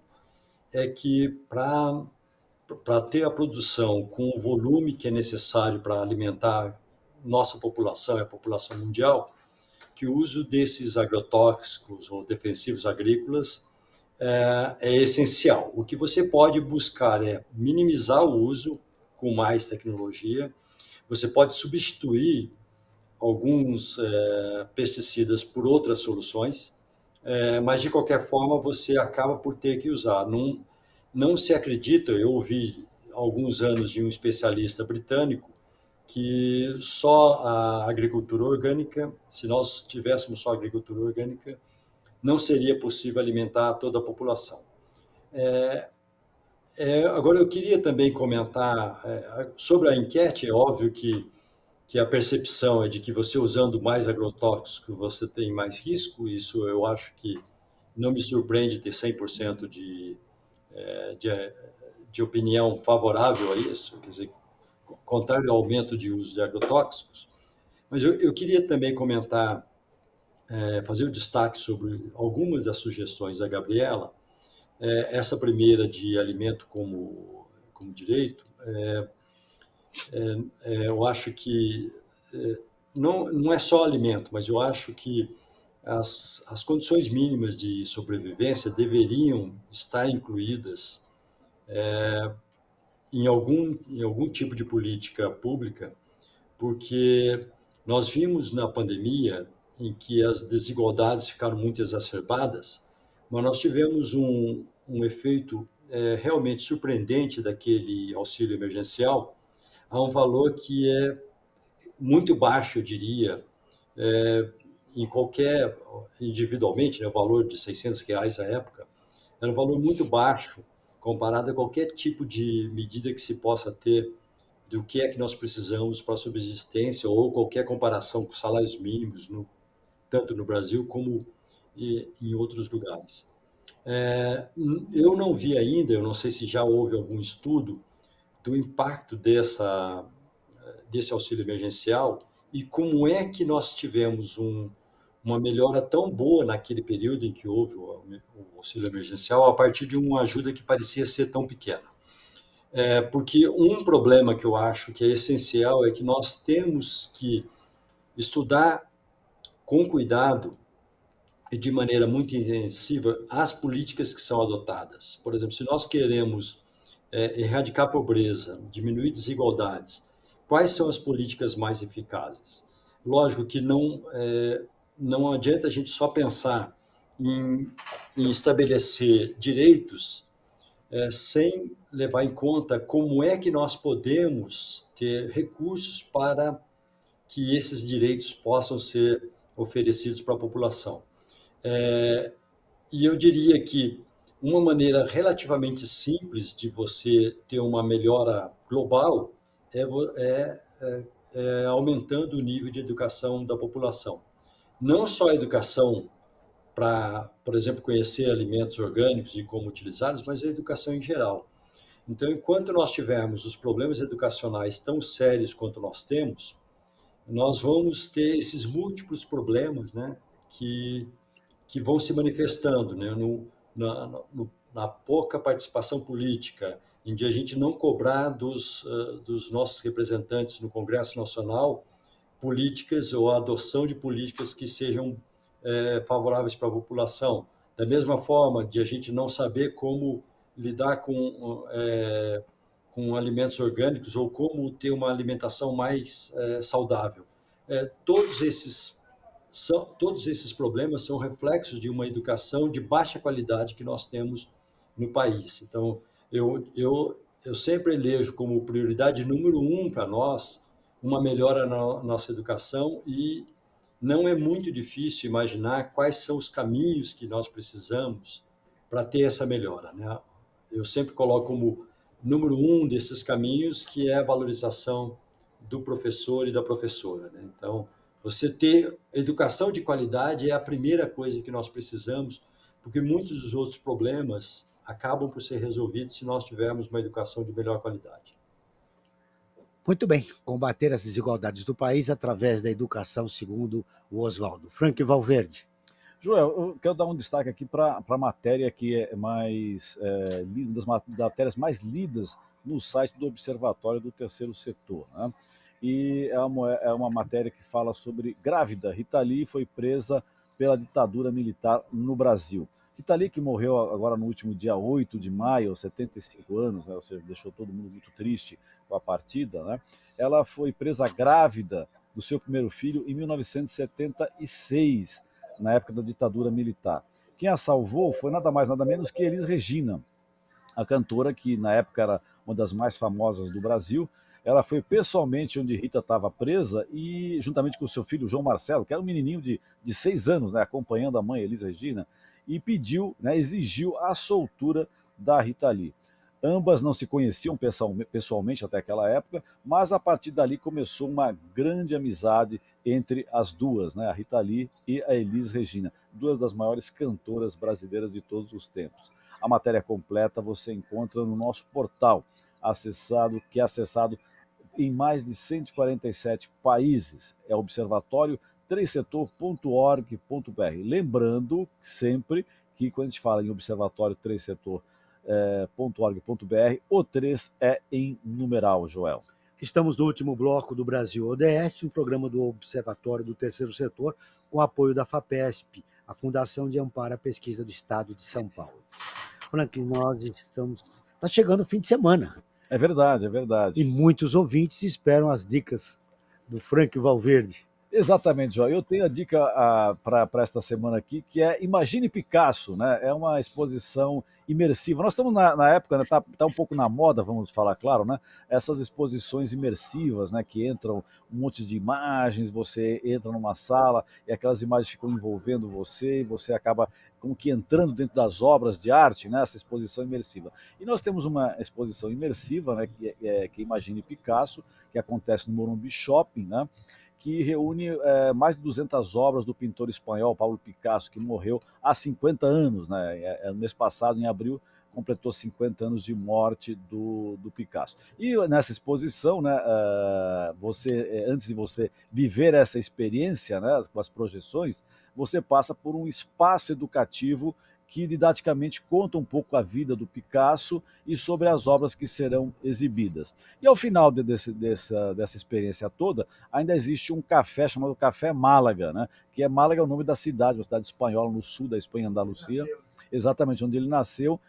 é que para ter a produção com o volume que é necessário para alimentar nossa população e a população mundial, que o uso desses agrotóxicos ou defensivos agrícolas é essencial. O que você pode buscar é minimizar o uso com mais tecnologia. Você pode substituir alguns pesticidas por outras soluções, mas de qualquer forma você acaba por ter que usar. Não se acredita, eu ouvi há alguns anos de um especialista britânico que só a agricultura orgânica, se nós tivéssemos só a agricultura orgânica, não seria possível alimentar toda a população. Agora, eu queria também comentar sobre a enquete. É óbvio que a percepção é de que você usando mais agrotóxico, você tem mais risco. Isso eu acho que não me surpreende ter 100% de opinião favorável a isso, quer dizer, contrário ao aumento de uso de agrotóxicos. Mas eu queria também comentar, fazer o destaque sobre algumas das sugestões da Gabriela. Essa primeira de alimento como direito, eu acho que não é só alimento, mas eu acho que as condições mínimas de sobrevivência deveriam estar incluídas em algum tipo de política pública, porque nós vimos na pandemia em que as desigualdades ficaram muito exacerbadas, mas nós tivemos um efeito realmente surpreendente daquele auxílio emergencial a um valor que é muito baixo, eu diria, individualmente, né, o valor de R$600 à época, era um valor muito baixo comparado a qualquer tipo de medida que se possa ter do que é que nós precisamos para a subsistência ou qualquer comparação com salários mínimos, tanto no Brasil como em outros lugares. Eu não vi ainda, eu não sei se já houve algum estudo do impacto desse auxílio emergencial e como é que nós tivemos uma melhora tão boa naquele período em que houve o auxílio emergencial a partir de uma ajuda que parecia ser tão pequena. Porque um problema que eu acho que é essencial é que nós temos que estudar com cuidado e de maneira muito intensiva as políticas que são adotadas. Por exemplo, se nós queremos erradicar a pobreza, diminuir desigualdades, quais são as políticas mais eficazes? Lógico que não adianta a gente só pensar em estabelecer direitos sem levar em conta como é que nós podemos ter recursos para que esses direitos possam ser oferecidos para a população. E eu diria que uma maneira relativamente simples de você ter uma melhora global é aumentando o nível de educação da população. Não só a educação para, por exemplo, conhecer alimentos orgânicos e como utilizá-los, mas a educação em geral. Então, enquanto nós tivermos os problemas educacionais tão sérios quanto nós temos, nós vamos ter esses múltiplos problemas, né, que vão se manifestando, né, na pouca participação política, em que a gente não cobrar dos nossos representantes no Congresso Nacional políticas ou a adoção de políticas que sejam favoráveis para a população. Da mesma forma, de a gente não saber como lidar com alimentos orgânicos ou como ter uma alimentação mais saudável. Todos esses problemas são reflexos de uma educação de baixa qualidade que nós temos no país. Então, eu sempre elejo como prioridade número 1 para nós uma melhora na nossa educação e não é muito difícil imaginar quais são os caminhos que nós precisamos para ter essa melhora, né? Eu sempre coloco como número 1 desses caminhos, que é a valorização do professor e da professora, né? Então, você ter educação de qualidade é a primeira coisa que nós precisamos, porque muitos dos outros problemas acabam por ser resolvidos se nós tivermos uma educação de melhor qualidade. Muito bem, combater as desigualdades do país através da educação, segundo o Oswaldo. Frank Valverde. Joel, eu quero dar um destaque aqui para a matéria que é mais das matérias mais lidas no site do Observatório do Terceiro Setor, né? E é uma matéria que fala sobre grávida. Rita Lee foi presa pela ditadura militar no Brasil. Rita Lee, que morreu agora no último dia 8 de maio, aos 75 anos, né? Ou seja, deixou todo mundo muito triste com a partida, né? Ela foi presa grávida do seu primeiro filho em 1976, na época da ditadura militar. Quem a salvou foi nada mais, nada menos que Elis Regina, a cantora que na época era uma das mais famosas do Brasil. Ela foi pessoalmente onde Rita estava presa e, juntamente com o seu filho João Marcelo, que era um menininho de 6 anos, né, acompanhando a mãe Elis Regina, e pediu, né, exigiu a soltura da Rita Lee. Ambas não se conheciam pessoalmente até aquela época, mas a partir dali começou uma grande amizade entre as duas, né, a Rita Lee e a Elis Regina, duas das maiores cantoras brasileiras de todos os tempos. A matéria completa você encontra no nosso portal, que é acessado em mais de 147 países. É observatório3setor.org.br. Lembrando sempre que quando a gente fala em Observatório 3setor.org.br, o 3 é em numeral, Joel. Estamos no último bloco do Brasil ODS, um programa do Observatório do Terceiro Setor, com apoio da FAPESP, a Fundação de Amparo à Pesquisa do Estado de São Paulo. Frank, está chegando o fim de semana. É verdade, é verdade. E muitos ouvintes esperam as dicas do Frank Valverde. Exatamente, João. Eu tenho a dica para esta semana aqui, que é Imagine Picasso, né? É uma exposição imersiva. Nós estamos na época, né? Tá um pouco na moda, vamos falar, claro, né? Essas exposições imersivas, né? Que entram um monte de imagens, você entra numa sala e aquelas imagens ficam envolvendo você e você acaba como que entrando dentro das obras de arte, né? Essa exposição imersiva. E nós temos uma exposição imersiva, né? Que Imagine Picasso, que acontece no Morumbi Shopping, né? Que reúne mais de 200 obras do pintor espanhol Pablo Picasso, que morreu há 50 anos, né? No mês passado, em abril, completou 50 anos de morte do Picasso. E nessa exposição, né, antes de você viver essa experiência, né, com as projeções, você passa por um espaço educativo que didaticamente conta um pouco a vida do Picasso e sobre as obras que serão exibidas. E ao final dessa experiência toda, ainda existe um café chamado Café Málaga, né? Que Málaga é o nome da cidade, uma cidade espanhola no sul da Espanha, Andalucia, exatamente onde ele nasceu,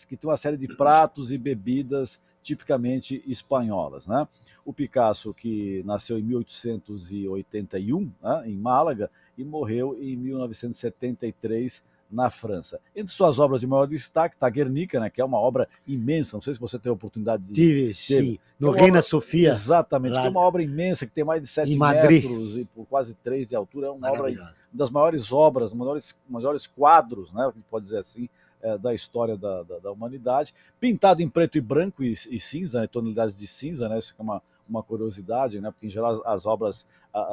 que tem uma série de pratos e bebidas tipicamente espanholas, né? O Picasso, que nasceu em 1881, né, em Málaga, e morreu em 1973 na França. Entre suas obras de maior destaque está Guernica, né, que é uma obra imensa, não sei se você teve a oportunidade de... Sim, no Reina Sofia. Exatamente, que é uma obra imensa, que tem mais de 7 metros e por quase 3 de altura, é uma obra, uma das maiores obras, maiores quadros, né, pode dizer assim, da história da humanidade, pintado em preto e branco e cinza, né, tonalidades de cinza, né, isso é uma curiosidade, né, porque em geral as obras,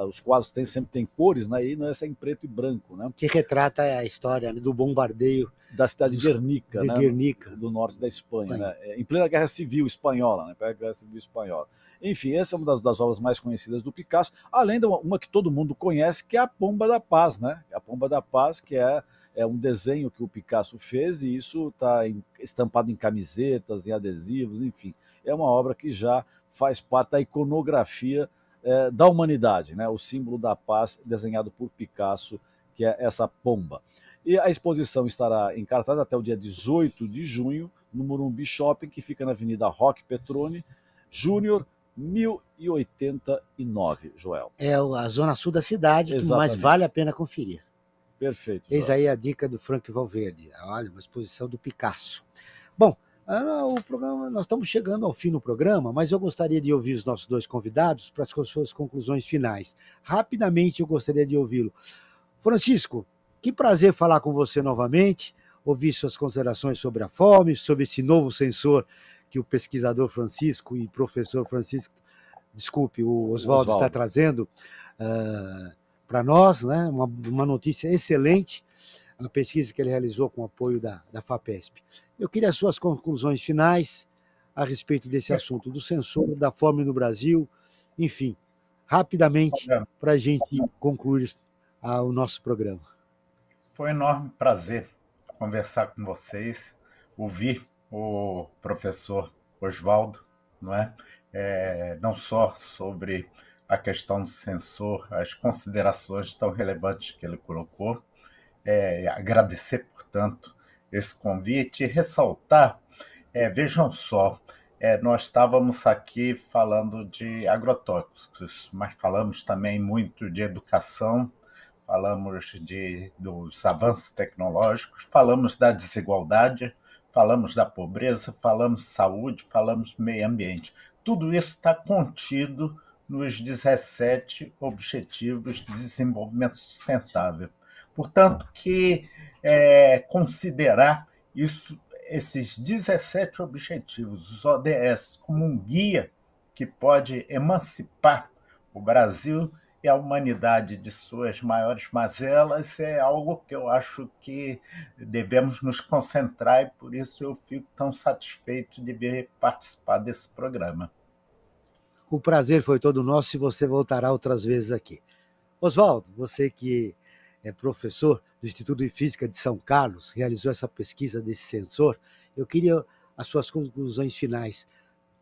os quadros sempre tem cores, né, e essa é em preto e branco, né, que retrata a história, né, do bombardeio da cidade de Guernica, né, Guernica, do norte da Espanha, né, em plena Guerra Civil Espanhola, né, Enfim, essa é uma das obras mais conhecidas do Picasso, além de uma que todo mundo conhece, que é a Pomba da Paz, né, a Pomba da Paz, que é um desenho que o Picasso fez e isso está estampado em camisetas, em adesivos, enfim. É uma obra que já faz parte da iconografia da humanidade, né? O símbolo da paz desenhado por Picasso, que é essa pomba. E a exposição estará em cartaz até o dia 18 de junho, no Morumbi Shopping, que fica na Avenida Roque Petroni, Júnior, 1089, Joel. É a zona sul da cidade, mas vale a pena conferir. Perfeito. Eis aí a dica do Frank Valverde. Olha, uma exposição do Picasso. Bom, O programa, nós estamos chegando ao fim do programa, mas eu gostaria de ouvir os nossos dois convidados para as suas conclusões finais. Rapidamente eu gostaria de ouvi-lo. Francisco, que prazer falar com você novamente, ouvir suas considerações sobre a fome, sobre esse novo sensor que o pesquisador Francisco e professor Francisco, desculpe, o Oswaldo está trazendo para nós, né? Uma notícia excelente, a pesquisa que ele realizou com o apoio da FAPESP. Eu queria as suas conclusões finais a respeito desse assunto, do sensor, da fome no Brasil, enfim, rapidamente, para a gente concluir o nosso programa. Foi um enorme prazer conversar com vocês, ouvir o professor Oswaldo, não é? Não só sobre a questão do sensor, as considerações tão relevantes que ele colocou, agradecer, portanto, esse convite e ressaltar, vejam só, nós estávamos aqui falando de agrotóxicos, mas falamos também muito de educação, falamos dos avanços tecnológicos, falamos da desigualdade, falamos da pobreza, falamos de saúde, falamos do meio ambiente. Tudo isso está contido nos 17 Objetivos de Desenvolvimento Sustentável. Portanto, que considerar esses 17 objetivos, os ODS, como um guia que pode emancipar o Brasil e a humanidade de suas maiores mazelas é algo que eu acho que devemos nos concentrar e por isso eu fico tão satisfeito de vir participar desse programa. O prazer foi todo nosso e você voltará outras vezes aqui. Oswaldo, você que é professor do Instituto de Física de São Carlos, realizou essa pesquisa desse sensor, eu queria as suas conclusões finais.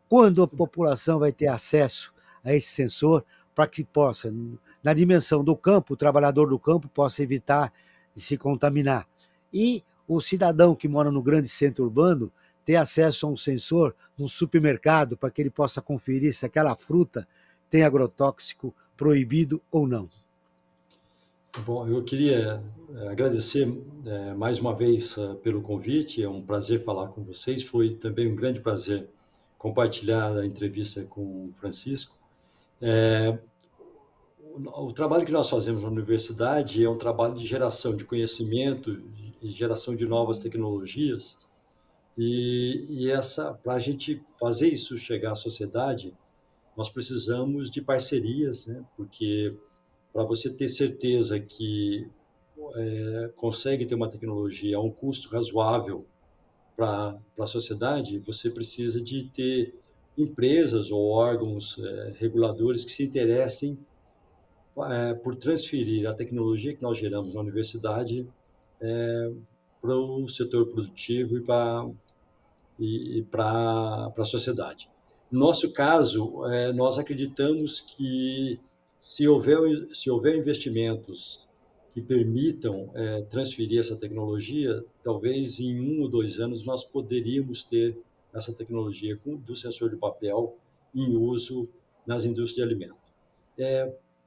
Quando a população vai ter acesso a esse sensor para que possa, na dimensão do campo, o trabalhador do campo possa evitar de se contaminar. E o cidadão que mora no grande centro urbano ter acesso a um sensor no supermercado para que ele possa conferir se aquela fruta tem agrotóxico proibido ou não. Bom, eu queria agradecer mais uma vez pelo convite, é um prazer falar com vocês, foi também um grande prazer compartilhar a entrevista com o Francisco. O trabalho que nós fazemos na universidade é um trabalho de geração de conhecimento e geração de novas tecnologias, e para a gente fazer isso chegar à sociedade, nós precisamos de parcerias, né? Porque para você ter certeza que consegue ter uma tecnologia a um custo razoável para a sociedade, você precisa de ter empresas ou órgãos reguladores que se interessem por transferir a tecnologia que nós geramos na universidade para o setor produtivo e para a sociedade. No nosso caso, nós acreditamos que se houver investimentos que permitam transferir essa tecnologia, talvez em 1 ou 2 anos nós poderíamos ter essa tecnologia do sensor de papel em uso nas indústrias de alimento.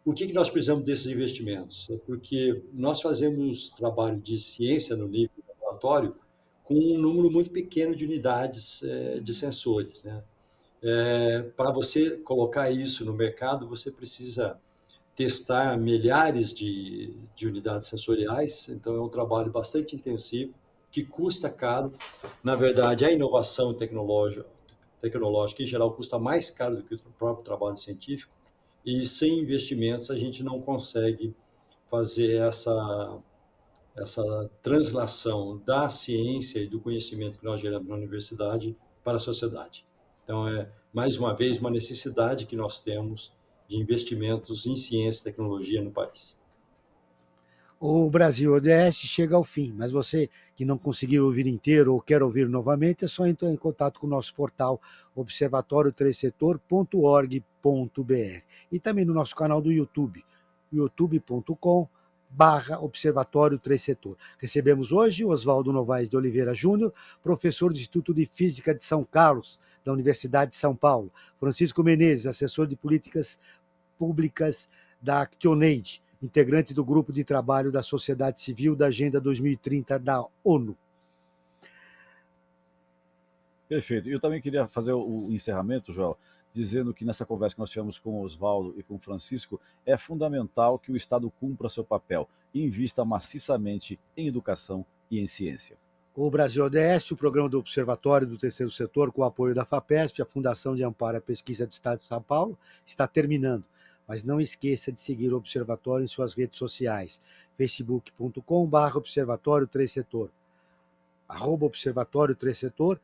Por que nós precisamos desses investimentos? Porque nós fazemos trabalho de ciência no nível do laboratório com um número muito pequeno de unidades de sensores, né? Para você colocar isso no mercado, você precisa testar milhares de unidades sensoriais, então é um trabalho bastante intensivo, que custa caro. Na verdade, a inovação tecnológica em geral custa mais caro do que o próprio trabalho científico, e sem investimentos a gente não consegue fazer essa translação da ciência e do conhecimento que nós geramos na universidade para a sociedade. Então, mais uma vez, uma necessidade que nós temos de investimentos em ciência e tecnologia no país. O Brasil ODS chega ao fim, mas você que não conseguiu ouvir inteiro ou quer ouvir novamente, é só entrar em contato com o nosso portal observatório3setor.org.br e também no nosso canal do YouTube, youtube.com/Observatório 3 Setor. Recebemos hoje o Oswaldo Novaes de Oliveira Júnior, professor do Instituto de Física de São Carlos, da Universidade de São Paulo, Francisco Menezes, assessor de políticas públicas da ActionAid, integrante do Grupo de Trabalho da Sociedade Civil da Agenda 2030 da ONU. Perfeito. Eu também queria fazer o encerramento, Joel, dizendo que nessa conversa que nós tivemos com o Oswaldo e com o Francisco, é fundamental que o Estado cumpra seu papel e invista maciçamente em educação e em ciência. O Brasil ODS, o programa do Observatório do Terceiro Setor, com o apoio da FAPESP, a Fundação de Amparo à Pesquisa do Estado de São Paulo, está terminando. Mas não esqueça de seguir o Observatório em suas redes sociais, facebook.com/Observatório 3 Setor, @Observatório 3 Setor,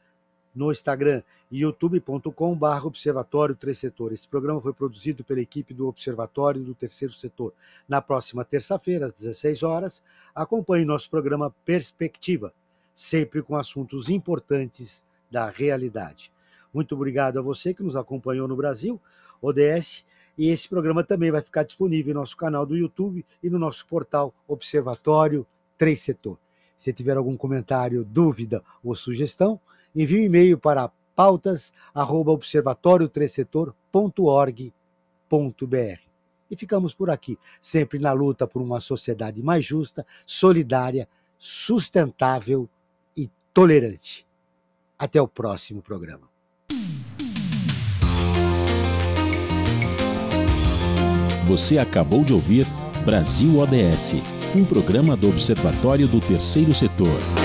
no Instagram, e youtube.com/Observatório 3 Setor. Esse programa foi produzido pela equipe do Observatório do Terceiro Setor. Na próxima terça-feira, às 16 horas, acompanhe nosso programa Perspectiva, sempre com assuntos importantes da realidade. Muito obrigado a você que nos acompanhou no Brasil ODS, e esse programa também vai ficar disponível em nosso canal do YouTube e no nosso portal Observatório 3 Setor. Se tiver algum comentário, dúvida ou sugestão, envie um e-mail para pautas@observatório3setor.org.br. E ficamos por aqui, sempre na luta por uma sociedade mais justa, solidária, sustentável e tolerante. Até o próximo programa. Você acabou de ouvir Brasil ODS, um programa do Observatório do Terceiro Setor.